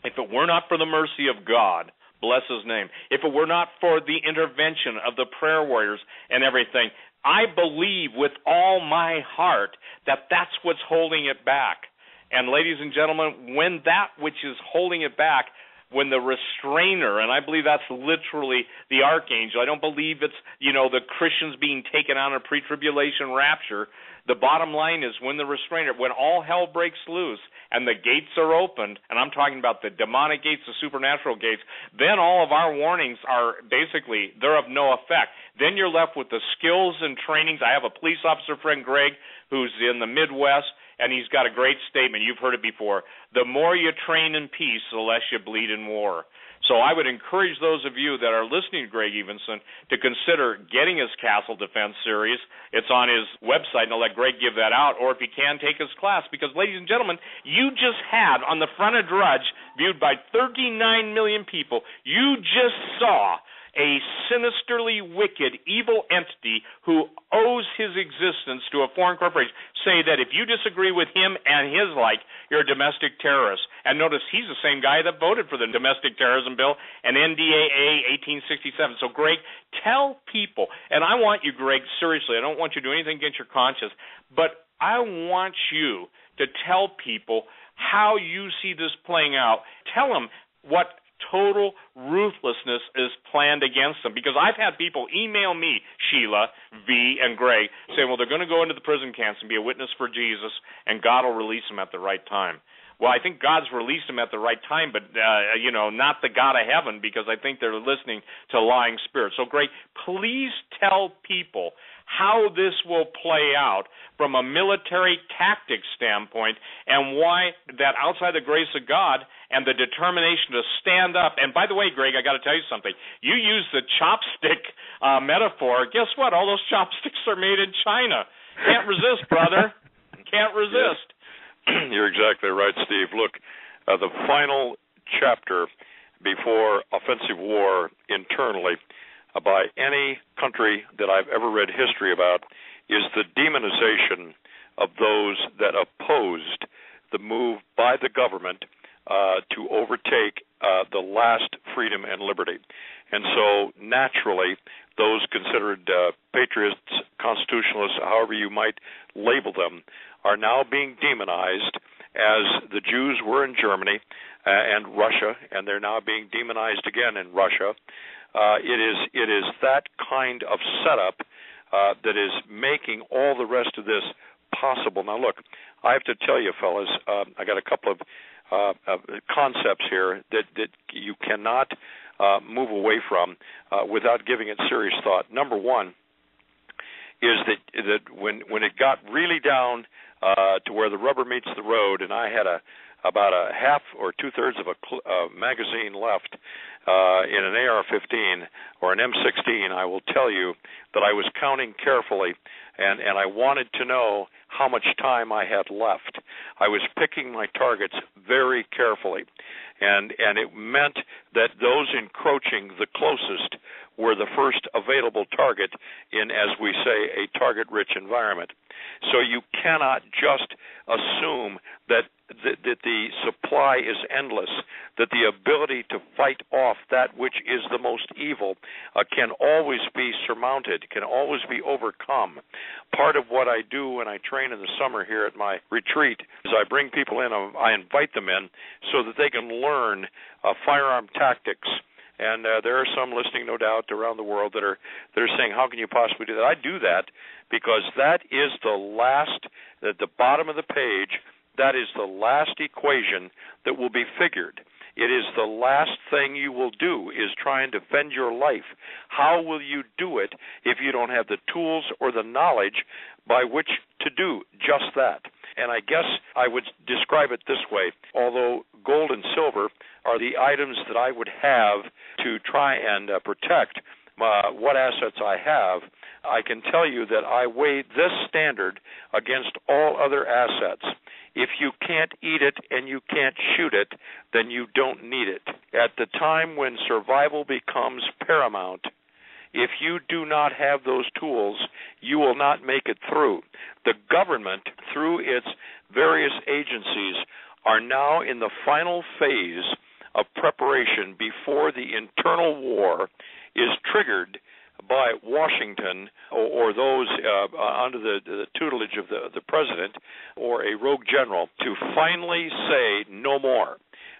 if it were not for the mercy of God, bless his name, if it were not for the intervention of the prayer warriors and everything, I believe with all my heart that that's what's holding it back. And ladies and gentlemen, when that which is holding it back, when the restrainer, and I believe that's literally the archangel, I don't believe it's, the Christians being taken out in a pre-tribulation rapture. The bottom line is when the restrainer, when all hell breaks loose and the gates are opened, and I'm talking about the demonic gates, the supernatural gates, then all of our warnings are basically, they're of no effect. Then you're left with the skills and trainings. I have a police officer friend, Greg, who's in the Midwest, and he's got a great statement. You've heard it before. The more you train in peace, the less you bleed in war. So I would encourage those of you that are listening to Greg Evensen to consider getting his Castle Defense series. It's on his website, and I'll let Greg give that out, or if you can, take his class. Because, ladies and gentlemen, you just had on the front of Drudge, viewed by 39 million people, you just saw a sinisterly wicked, evil entity who owes his existence to a foreign corporation say that if you disagree with him and his like, you're a domestic terrorist. And notice he's the same guy that voted for the domestic terrorism bill and NDAA 1867. So, Greg, tell people, and I want you, Greg, seriously, I don't want you to do anything against your conscience, but I want you to tell people how you see this playing out. Tell them what total ruthlessness is planned against them. Because I've had people email me, Sheila, V, and Greg, saying, well, they're going to go into the prison camps and be a witness for Jesus, and God will release them at the right time. Well, I think God's released them at the right time, but, not the God of heaven, because I think they're listening to lying spirits. So, Greg, please tell people how this will play out from a military tactics standpoint, and why that outside the grace of God and the determination to stand up. And by the way, Greg, I got to tell you something. You use the chopstick metaphor. Guess what? All those chopsticks are made in China. Can't resist, brother. Can't resist. Yes. You're exactly right, Steve. Look, the final chapter before offensive war internally by any country that I've ever read history about is the demonization of those that opposed the move by the government to overtake the last freedom and liberty. And so naturally, those considered patriots, constitutionalists, however you might label them, are now being demonized, as the Jews were in Germany and Russia, and they're now being demonized again in Russia. It is that kind of setup that is making all the rest of this possible. Now, look, I have to tell you, fellas, I got a couple of concepts here that you cannot move away from without giving it serious thought. Number one is that when it got really down to where the rubber meets the road, and I had about a half or two-thirds of a magazine left in an AR-15 or an M16, I will tell you that I was counting carefully, and I wanted to know how much time I had left. I was picking my targets very carefully, and it meant that those encroaching the closest were the first available target in, as we say, a target-rich environment. So you cannot just assume that the supply is endless, that the ability to fight off that which is the most evil can always be surmounted, can always be overcome. Part of what I do when I train in the summer here at my retreat is I bring people in, I invite them in so that they can learn firearm tactics. And there are some listening, no doubt, around the world that are saying, how can you possibly do that? I do that because that is the last, at the bottom of the page, that is the last equation that will be figured. It is the last thing you will do is try and defend your life. How will you do it if you don't have the tools or the knowledge by which to do just that? And I guess I would describe it this way. Although gold and silver are the items that I would have to try and protect what assets I have, I can tell you that I weigh this standard against all other assets. If you can't eat it and you can't shoot it, then you don't need it. At the time when survival becomes paramount, if you do not have those tools, you will not make it through. The government, through its various agencies, are now in the final phase of preparation before the internal war is triggered by Washington or those under the tutelage of the president or a rogue general to finally say no more.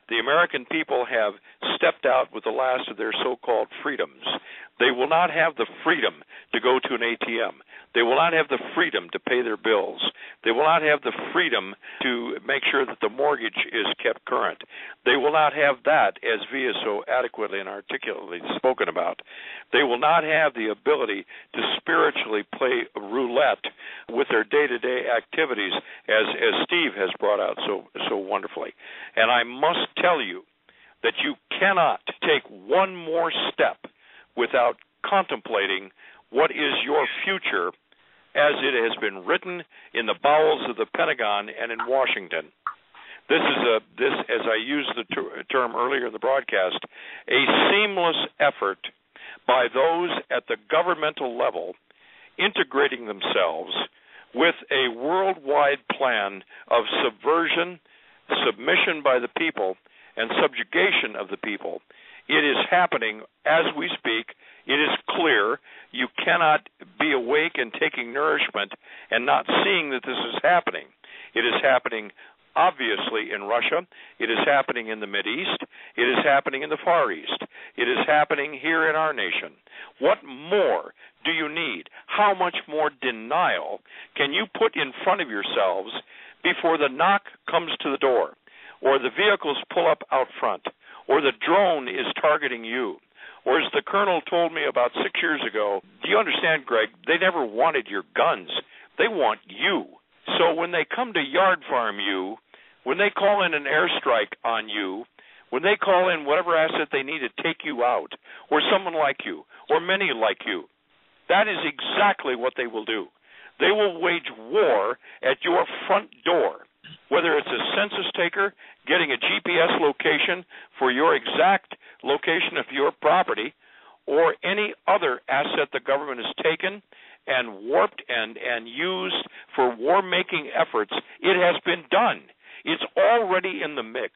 The American people have stepped out with the last of their so-called freedoms. They will not have the freedom to go to an ATM. They will not have the freedom to pay their bills. They will not have the freedom to make sure that the mortgage is kept current. They will not have that, as V is so adequately and articulately spoken about. They will not have the ability to spiritually play roulette with their day-to-day activities, as Steve has brought out so wonderfully. And I must tell you that you cannot take one more step without contemplating what is your future as it has been written in the bowels of the Pentagon and in Washington. This is, as I used the term earlier in the broadcast, a seamless effort by those at the governmental level integrating themselves with a worldwide plan of subversion, submission by the people, and subjugation of the people. It is happening as we speak. It is clear. You cannot be awake and taking nourishment and not seeing that this is happening. It is happening obviously in Russia. It is happening in the Mideast. It is happening in the Far East. It is happening here in our nation. What more do you need? How much more denial can you put in front of yourselves before the knock comes to the door, or the vehicles pull up out front, or the drone is targeting you? Or as the colonel told me about 6 years ago, do you understand, Greg, they never wanted your guns. They want you. So when they come to yard farm you, when they call in an airstrike on you, when they call in whatever asset they need to take you out, or someone like you, or many like you, that is exactly what they will do. They will wage war at your front door, whether it's a census taker getting a GPS location for your exact location of your property, or any other asset the government has taken and warped and used for war-making efforts. It has been done. It's already in the mix.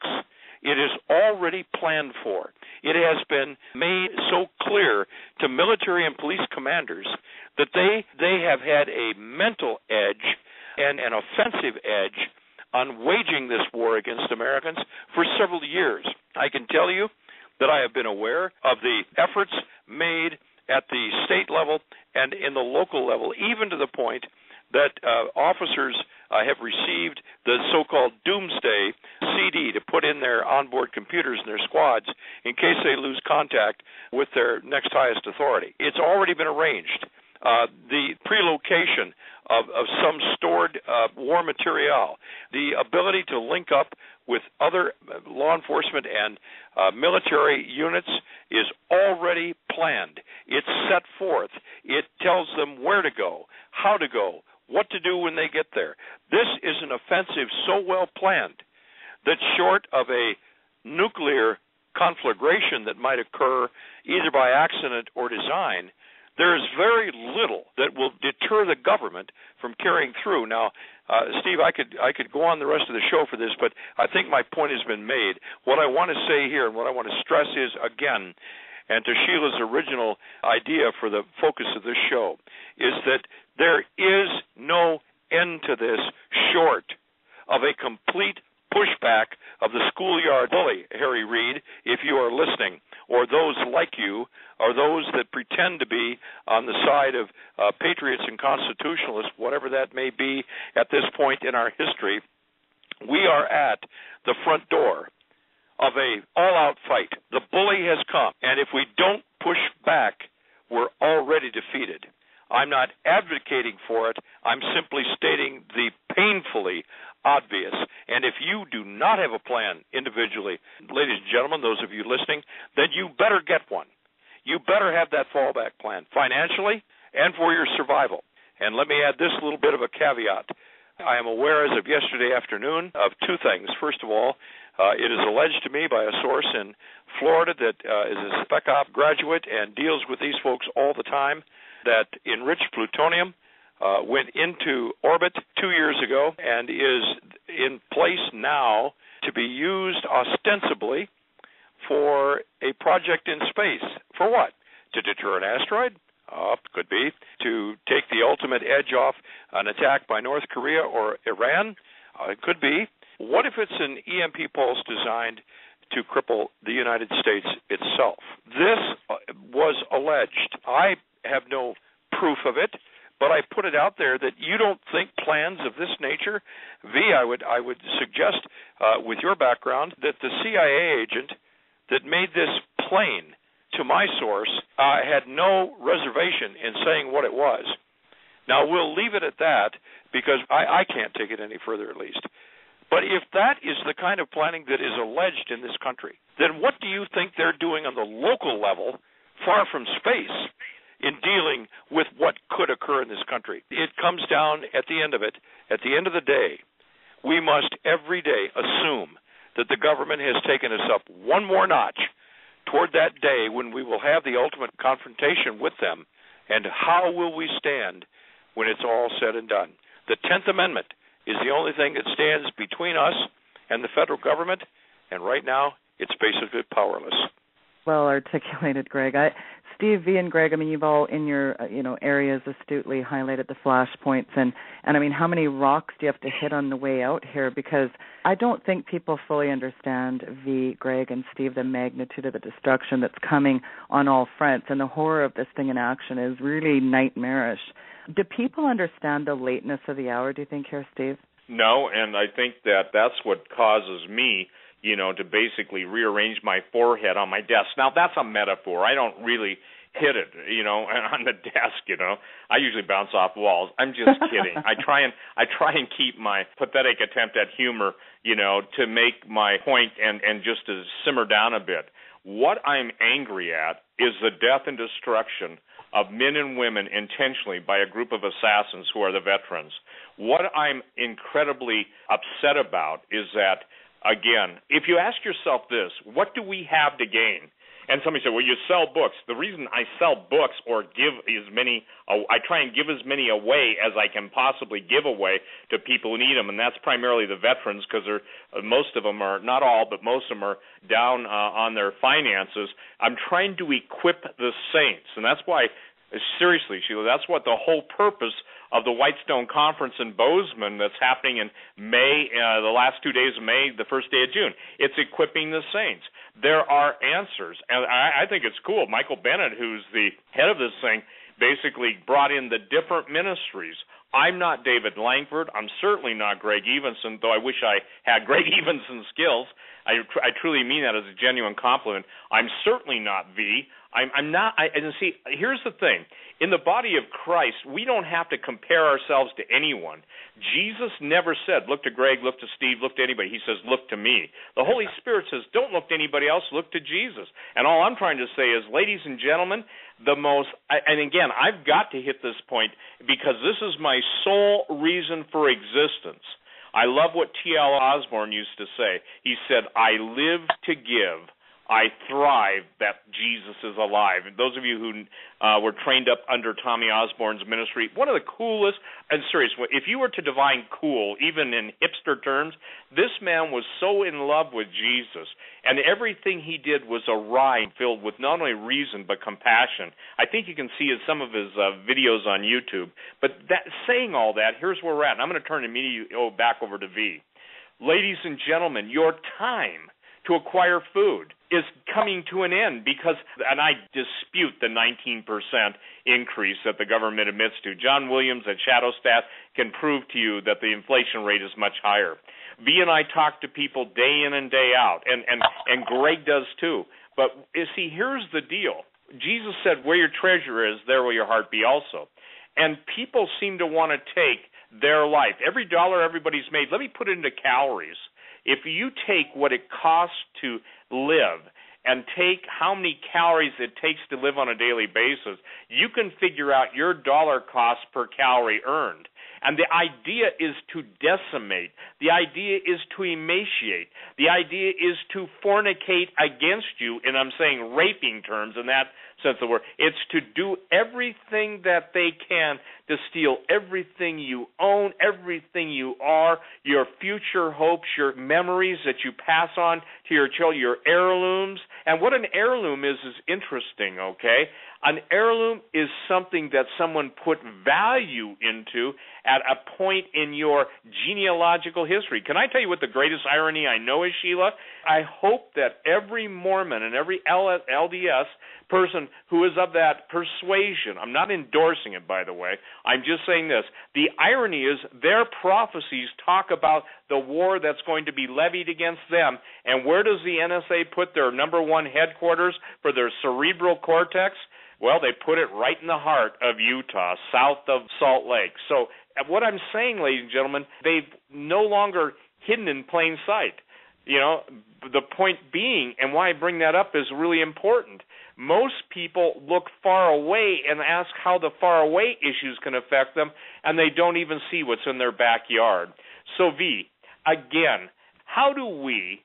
It is already planned for. It has been made so clear to military and police commanders that they have had a mental edge and an offensive edge on waging this war against Americans for several years. I can tell you that I have been aware of the efforts made at the state level and in the local level, even to the point that officers have received the so-called doomsday CD to put in their onboard computers in their squads in case they lose contact with their next highest authority. It's already been arranged. The pre-location of some stored war material, the ability to link up with other law enforcement and military units is already planned. It's set forth. It tells them where to go, how to go, what to do when they get there. This is an offensive so well planned that short of a nuclear conflagration that might occur either by accident or design, there is very little that will deter the government from carrying through. Now, Steve, I could go on the rest of the show for this, but I think my point has been made. What I want to say here and what I want to stress is, again, and to Sheila's original idea for the focus of this show, is that there is no end to this short of a complete pushback of the schoolyard bully, Harry Reid, if you are listening, or those like you, or those that pretend to be on the side of patriots and constitutionalists, whatever that may be at this point in our history. We are at the front door of a all-out fight. The bully has come, and if we don't push back, we're already defeated. I'm not advocating for it. I'm simply stating the painfully obvious. And if you do not have a plan individually, ladies and gentlemen, those of you listening, then you better get one. You better have that fallback plan, financially and for your survival. And let me add this little bit of a caveat. I am aware as of yesterday afternoon of two things. First of all, it is alleged to me by a source in Florida that is a spec op graduate and deals with these folks all the time, that enriched plutonium went into orbit 2 years ago and is in place now to be used ostensibly for a project in space. For what? To deter an asteroid? Could be. To take the ultimate edge off an attack by North Korea or Iran? It could be. What if it's an EMP pulse designed to cripple the United States itself? This was alleged. I have no proof of it, but I put it out there that you don't think plans of this nature. I would suggest, with your background, that the CIA agent that made this plain to my source had no reservation in saying what it was. Now, we'll leave it at that because I can't take it any further, at least. But if that is the kind of planning that is alleged in this country, then what do you think they're doing on the local level, far from space, in dealing with what could occur in this country? It comes down at the end of it, at the end of the day, we must every day assume that the government has taken us up one more notch toward that day when we will have the ultimate confrontation with them, and how will we stand when it's all said and done? The 10th Amendment is the only thing that stands between us and the federal government, and right now it's basically powerless. Well articulated, Greg. Steve, V, and Greg, I mean, you've all in your areas astutely highlighted the flashpoints, and I mean, how many rocks do you have to hit on the way out here? Because I don't think people fully understand, V, Greg, and Steve, the magnitude of the destruction that's coming on all fronts, and the horror of this thing in action is really nightmarish. Do people understand the lateness of the hour, do you think, here, Steve? No, and I think that's what causes me, to basically rearrange my forehead on my desk. Now, that's a metaphor. I don't really hit it, on the desk, I usually bounce off walls. I'm just kidding. I try and keep my pathetic attempt at humor, to make my point and just to simmer down a bit. What I'm angry at is the death and destruction of men and women intentionally by a group of assassins who are the veterans. What I'm incredibly upset about is that, again, if you ask yourself this, what do we have to gain? And somebody said, well, you sell books. The reason I sell books or give as many, I try and give as many away as I can possibly give away to people who need them, and that's primarily the veterans because most of them are, not all, but most of them are down on their finances. I'm trying to equip the saints, and that's why, seriously, Sheila, that's what the whole purpose of the Whitestone Conference in Bozeman that's happening in May, the last 2 days of May, the first day of June. It's equipping the saints. There are answers, and I think it's cool. Michael Bennett, who's the head of this thing, basically brought in the different ministries I'm not David Langford. I'm certainly not Greg Evensen, though I wish I had Greg Evensen's skills. I truly mean that as a genuine compliment. I'm certainly not V. I'm not. And see, here's the thing. In the body of Christ, we don't have to compare ourselves to anyone. Jesus never said, look to Greg, look to Steve, look to anybody. He says, look to me. The Holy Spirit says, don't look to anybody else, look to Jesus. And all I'm trying to say is, ladies and gentlemen, and again, I've got to hit this point because this is my sole reason for existence. I love what T.L. Osborne used to say. He said, I live to give. I thrive that Jesus is alive. And those of you who were trained up under Tommy Osborne's ministry, one of the coolest, and serious, if you were to define cool, even in hipster terms, this man was so in love with Jesus, and everything he did was a rhyme filled with not only reason but compassion. I think you can see some of his videos on YouTube. But saying all that, here's where we're at. And I'm going to turn immediately back over to V. Ladies and gentlemen, your time to acquire food is coming to an end because, and I dispute the 19% increase that the government admits to. John Williams at Shadowstat can prove to you that the inflation rate is much higher. V and I talk to people day in and day out, and Greg does too. But you see, here's the deal. Jesus said, where your treasure is, there will your heart be also. And people seem to want to take their life. Every dollar everybody's made, let me put it into calories. If you take what it costs to live and take how many calories it takes to live on a daily basis, you can figure out your dollar cost per calorie earned. And the idea is to decimate. The idea is to emaciate. The idea is to fornicate against you, and I'm saying raping terms in that sense of the word. It's to do everything that they can to steal everything you own, everything you are, your future hopes, your memories that you pass on to your children, your heirlooms. And what an heirloom is interesting, okay? An heirloom is something that someone put value into at a point in your genealogical history. Can I tell you what the greatest irony I know is, Sheila? I hope that every Mormon and every LDS person who is of that persuasion, I'm not endorsing it, by the way, I'm just saying this, the irony is their prophecies talk about the war that's going to be levied against them, and where does the NSA put their number one headquarters for their cerebral cortex? Well, they put it right in the heart of Utah, south of Salt Lake. So what I'm saying, ladies and gentlemen, they've no longer hidden in plain sight. You know, the point being, and why I bring that up is really important, most people look far away and ask how the far away issues can affect them, and they don't even see what's in their backyard. So, V, again, how do we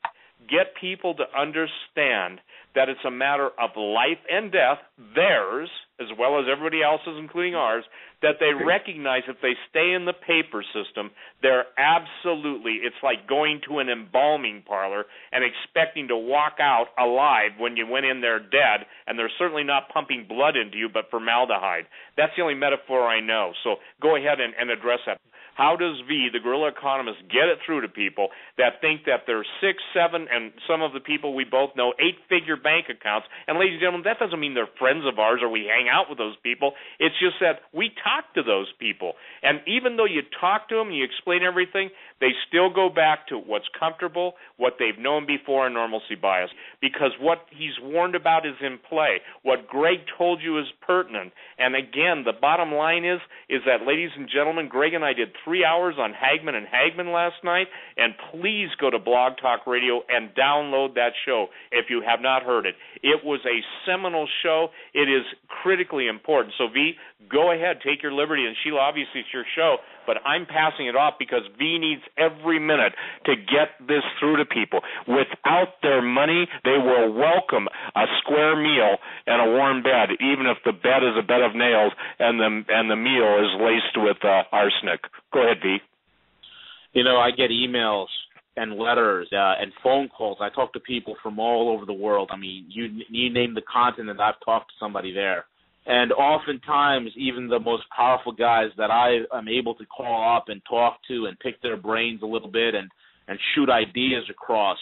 get people to understand that it's a matter of life and death, theirs, as well as everybody else's, including ours, that they recognize if they stay in the paper system, they're absolutely, it's like going to an embalming parlor and expecting to walk out alive when you went in there dead, and they're certainly not pumping blood into you, but formaldehyde. That's the only metaphor I know. So go ahead and address that. How does V, the Guerrilla Economist, get it through to people that think that they're 6, 7, and some of the people we both know, 8-figure bank accounts? And ladies and gentlemen, that doesn't mean they're friends of ours or we hang out with those people. It's just that we talk to those people. And even though you talk to them and you explain everything, they still go back to what's comfortable, what they've known before, and normalcy bias. Because what he's warned about is in play. What Greg told you is pertinent. And again, the bottom line is that, ladies and gentlemen, Greg and I did 3 hours on Hagman and Hagman last night, and please go to Blog Talk Radio and download that show if you have not heard it. It was a seminal show. It is critically important. So, V, go ahead, take your liberty, and Sheila, obviously it's your show, but I'm passing it off because V needs every minute to get this through to people. Without their money, they will welcome a square meal and a warm bed, even if the bed is a bed of nails and the meal is laced with arsenic. Go ahead, V. You know, I get emails and letters and phone calls. I talk to people from all over the world. I mean, you name the continent, I've talked to somebody there. And oftentimes, even the most powerful guys that I am able to call up and talk to and pick their brains a little bit and shoot ideas across,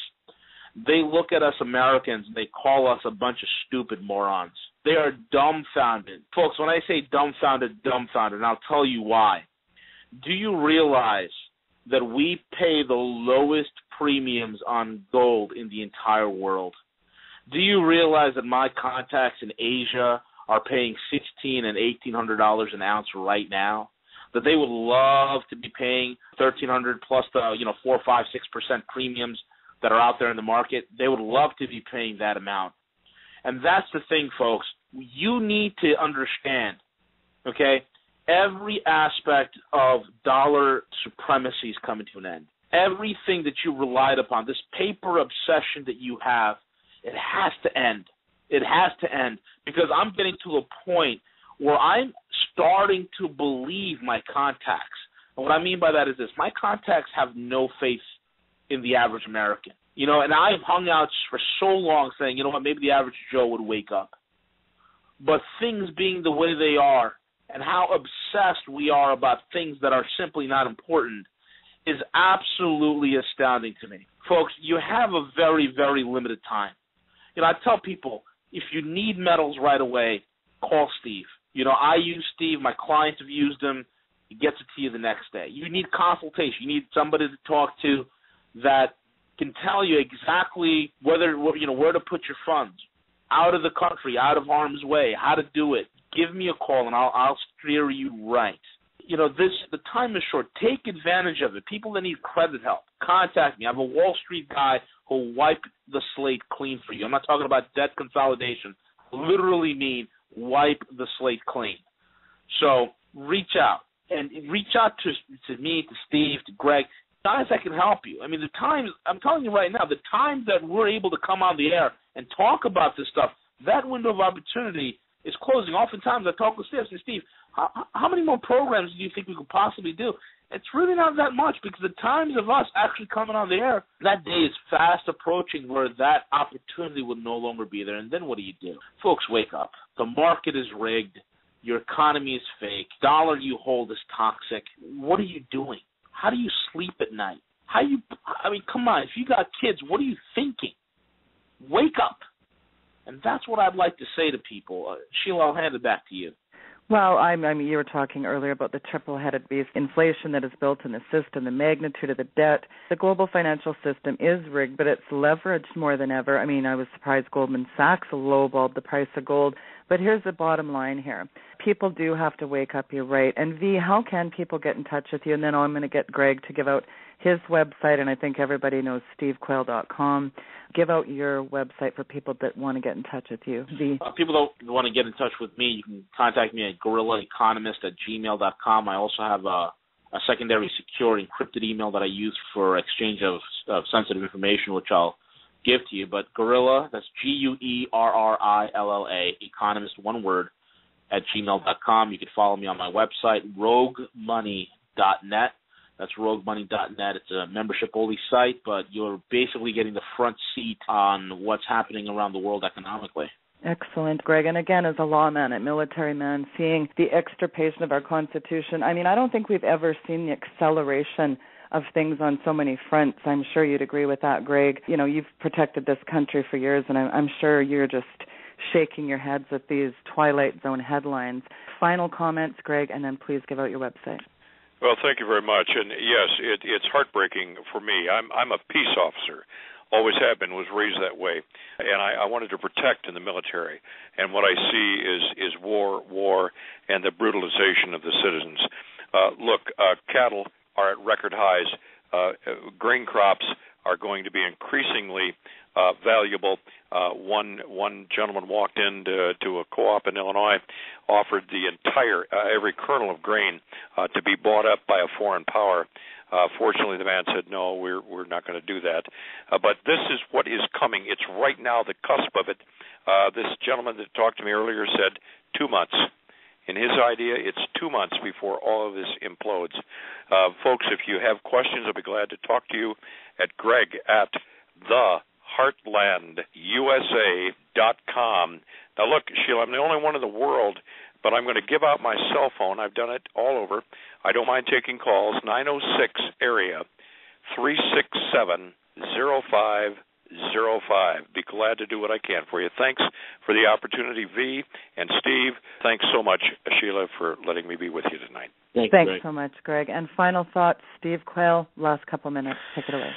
they look at us Americans and they call us a bunch of stupid morons. They are dumbfounded. Folks, when I say dumbfounded, and I'll tell you why. Do you realize that we pay the lowest premiums on gold in the entire world? Do you realize that my contacts in Asia are paying $1,600 and $1,800 an ounce right now? That they would love to be paying $1,300 plus the 4, 5, 6% premiums that are out there in the market. They would love to be paying that amount. And that's the thing, folks. You need to understand, okay, every aspect of dollar supremacy is coming to an end. Everything that you relied upon, this paper obsession that you have, it has to end. It has to end, because I'm getting to a point where I'm starting to believe my contacts. And what I mean by that is this. My contacts have no faith in the average American. And I've hung out for so long saying, you know what, maybe the average Joe would wake up. But things being the way they are and how obsessed we are about things that are simply not important is absolutely astounding to me. Folks, you have a very, very limited time. I tell people, if you need metals right away, call Steve. I use Steve. My clients have used him. He gets it to you the next day. You need consultation. You need somebody to talk to that can tell you exactly where to put your funds, out of the country, out of harm's way, how to do it. Give me a call, and I'll steer you right. The time is short. Take advantage of it. People that need credit help, contact me. I'm a Wall Street guy who'll wipe the slate clean for you. I'm not talking about debt consolidation. I literally mean wipe the slate clean. So reach out. And reach out to me, to Steve, to Greg, guys that can help you. I mean, the times, I'm telling you right now, the times that we're able to come on the air and talk about this stuff, that window of opportunity is closing. Oftentimes I talk with Steve. I say, Steve, how many more programs do you think we could possibly do? It's really not that much, because the times of us actually coming on the air, that day is fast approaching where that opportunity will no longer be there. And then what do? Folks, wake up. The market is rigged. Your economy is fake. Dollar you hold is toxic. What are you doing? How do you sleep at night? Come on. If you got kids, what are you thinking? Wake up. And that's what I'd like to say to people. Sheila, I'll hand it back to you. Well, you were talking earlier about the triple-headed beast, inflation that is built in the system, the magnitude of the debt. The global financial system is rigged, but it's leveraged more than ever. I was surprised Goldman Sachs lowballed the price of gold. But here's the bottom line here. People do have to wake up, you're right. And V, how can people get in touch with you? And then I'm going to get Greg to give out his website, and I think everybody knows stevequayle.com. Give out your website for people that want to get in touch with you. V. People that want to get in touch with me, you can contact me at guerrillaeconomist@gmail.com. I also have a secondary secure encrypted email that I use for exchange of sensitive information, which I'll give to you. But Guerrilla, that's Guerrilla, economist, one word, at gmail.com. You can follow me on my website, roguemoney.net. That's roguemoney.net. It's a membership-only site, but you're basically getting the front seat on what's happening around the world economically. Excellent, Greg. And again, as a lawman, a military man, seeing the extirpation of our Constitution, I don't think we've ever seen the acceleration of things on so many fronts. I'm sure you'd agree with that, Greg. You've protected this country for years, and I'm sure you're just shaking your heads at these Twilight Zone headlines. Final comments, Greg, and then please give out your website. Well, thank you very much. And yes, it's heartbreaking for me. I'm a peace officer. Always have been, was raised that way. And I wanted to protect in the military. And what I see is war, and the brutalization of the citizens. Cattle are at record highs. Grain crops are going to be increasingly valuable. One gentleman walked into a co-op in Illinois, offered the entire every kernel of grain to be bought up by a foreign power. Fortunately, the man said, no, we're not going to do that. But this is what is coming. It's right now the cusp of it. This gentleman that talked to me earlier said 2 months. In his idea, it's 2 months before all of this implodes. Folks, if you have questions, I'll be glad to talk to you at Greg at theheartlandusa.com. Now, look, Sheila, I'm the only one in the world, but I'm going to give out my cell phone. I've done it all over. I don't mind taking calls. 906 area 367-0500. Be glad to do what I can for you. Thanks for the opportunity, V. And Steve, thanks so much, Sheila, for letting me be with you tonight. Thanks so much, Greg. And final thoughts, Steve Quayle, last couple minutes. Take it away.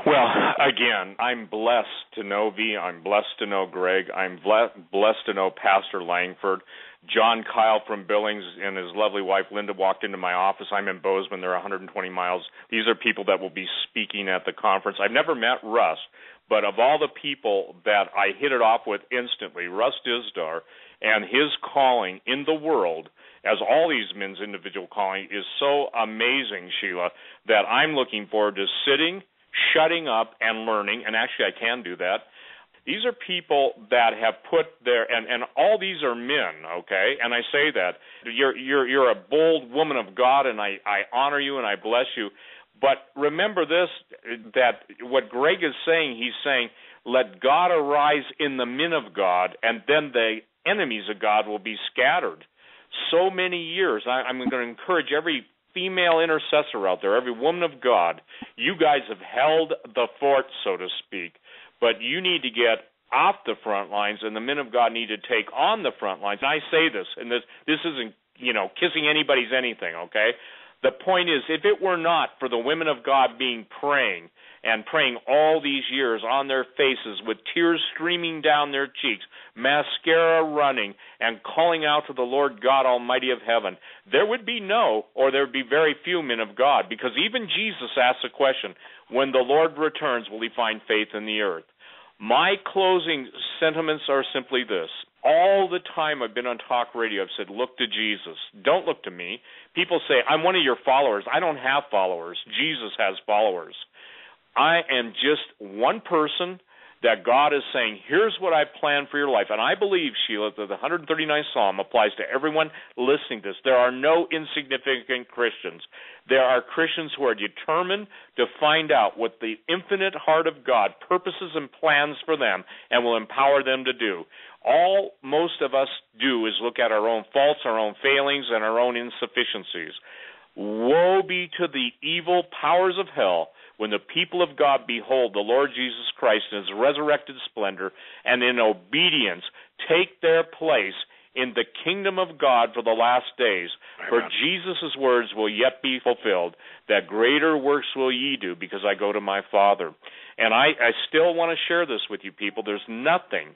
Well, again, I'm blessed to know V. I'm blessed to know Greg. I'm blessed to know Pastor Langford. John Kyle from Billings and his lovely wife Linda walked into my office. I'm in Bozeman. They're 120 miles. These are people that will be speaking at the conference. I've never met Russ, but of all the people that I hit it off with instantly, Russ Dizdar and his calling in the world, as all these men's individual calling, is so amazing, Sheila, that I'm looking forward to sitting, shutting up, and learning. And actually, I can do that. These are people that have put their, and all these are men, okay? And I say that. You're a bold woman of God, and I honor you and I bless you. But remember this, that what Greg is saying, he's saying, let God arise in the men of God, and then the enemies of God will be scattered. So many years, I'm going to encourage every female intercessor out there, every woman of God, you guys have held the fort, so to speak. But you need to get off the front lines, and the men of God need to take on the front lines. And I say this, and this isn't, kissing anybody's anything, okay? The point is, if it were not for the women of God praying all these years on their faces with tears streaming down their cheeks, mascara running, and calling out to the Lord God Almighty of heaven, there would be very few men of God, because even Jesus asked the question, when the Lord returns, will he find faith in the earth? My closing sentiments are simply this. All the time I've been on talk radio, I've said, look to Jesus. Don't look to me. People say, I'm one of your followers. I don't have followers. Jesus has followers. I am just one person that God is saying, here's what I planned for your life. And I believe, Sheila, that the 139th Psalm applies to everyone listening to this. There are no insignificant Christians. There are Christians who are determined to find out what the infinite heart of God purposes and plans for them and will empower them to do. All most of us do is look at our own faults, our own failings, and our own insufficiencies. Woe be to the evil powers of hell when the people of God behold the Lord Jesus Christ in his resurrected splendor and in obedience take their place in the kingdom of God for the last days. For Jesus' words will yet be fulfilled, that greater works will ye do, because I go to my Father. And I still want to share this with you people. There's nothing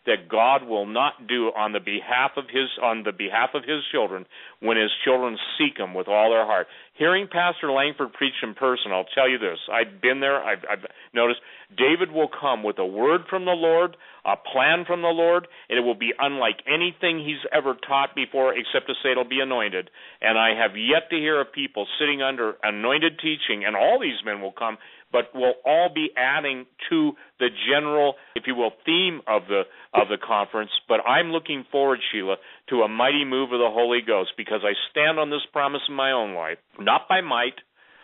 that God will not do on the behalf of his children when his children seek him with all their heart. Hearing Pastor Langford preach in person, I'll tell you this. I've been there. I've noticed David will come with a word from the Lord, a plan from the Lord, and it will be unlike anything he's ever taught before, except to say it'll be anointed. And I have yet to hear of people sitting under anointed teaching, and all these men will come, but will all be adding to the general, if you will, theme of the conference. But I'm looking forward, Sheila, to a mighty move of the Holy Ghost, because I stand on this promise in my own life, not by might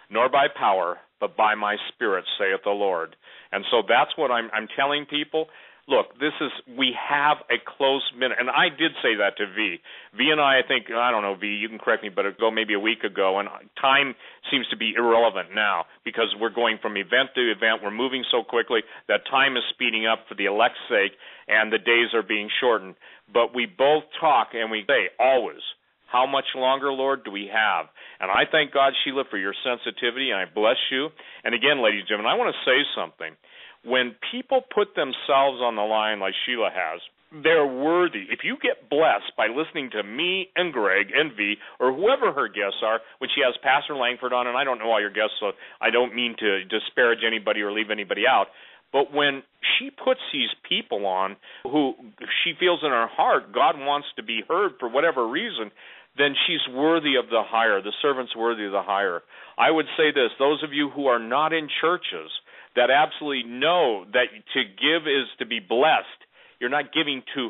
nor by power, but by my Spirit, saith the Lord. And so that's what I'm telling people. Look, we have a close minute, and I did say that to V. V and I think, I don't know, V, you can correct me, but it go maybe a week ago, and time seems to be irrelevant now because we're going from event to event. We're moving so quickly that time is speeding up for the elect's sake, and the days are being shortened. But we both talk, and we say, always, how much longer, Lord, do we have? And I thank God, Sheila, for your sensitivity, and I bless you. And again, ladies and gentlemen, I want to say something. When people put themselves on the line like Sheila has, they're worthy. If you get blessed by listening to me and Greg and V or whoever her guests are, when she has Pastor Langford on, and I don't know all your guests, so I don't mean to disparage anybody or leave anybody out, but when she puts these people on who she feels in her heart God wants to be heard for whatever reason, then she's worthy of the hire. The servant's worthy of the hire. I would say this, those of you who are not in churches that absolutely know that to give is to be blessed. You're not giving to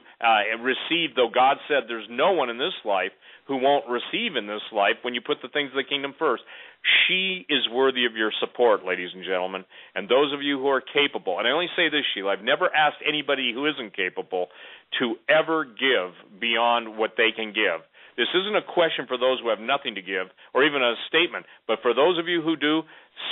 receive, though God said there's no one in this life who won't receive in this life when you put the things of the kingdom first. She is worthy of your support, ladies and gentlemen, and those of you who are capable. And I only say this, Sheila, I've never asked anybody who isn't capable to ever give beyond what they can give. This isn't a question for those who have nothing to give or even a statement, but for those of you who do,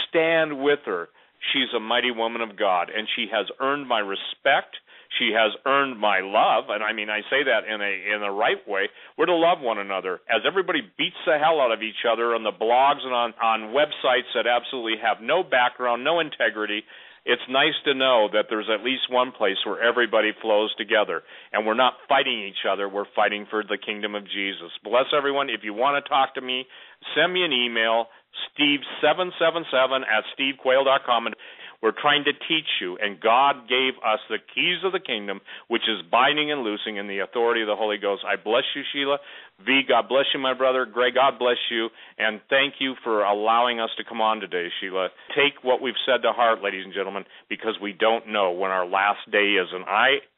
stand with her. she's a mighty woman of God, and she has earned my respect. She has earned my love, and I mean, I say that in a right way. We're to love one another. As everybody beats the hell out of each other on the blogs and on websites that absolutely have no background, no integrity, it's nice to know that there's at least one place where everybody flows together, and we're not fighting each other. We're fighting for the kingdom of Jesus. Bless everyone. If you want to talk to me, send me an email, steve777@stevequayle.com. And we're trying to teach you, and God gave us the keys of the kingdom, which is binding and loosing in the authority of the Holy Ghost. I bless you, Sheila. V, God bless you, my brother. Greg, God bless you. And thank you for allowing us to come on today, Sheila. Take what we've said to heart, ladies and gentlemen, because we don't know when our last day is. And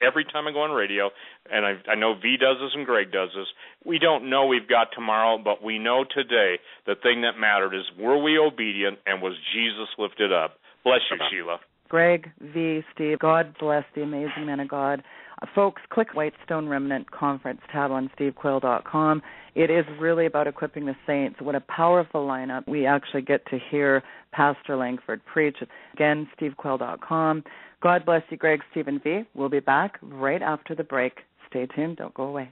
every time I go on radio, and I know V does this and Greg does this, we don't know we've got tomorrow, but we know today the thing that mattered is, were we obedient and was Jesus lifted up? Bless you, Sheila. Greg, V, Steve, God bless the amazing man of God. Folks, click Whitestone Remnant Conference tab on stevequayle.com. It is really about equipping the saints. What a powerful lineup. We actually get to hear Pastor Langford preach. Again, stevequayle.com. God bless you, Greg, Steve, and V. We'll be back right after the break. Stay tuned. Don't go away.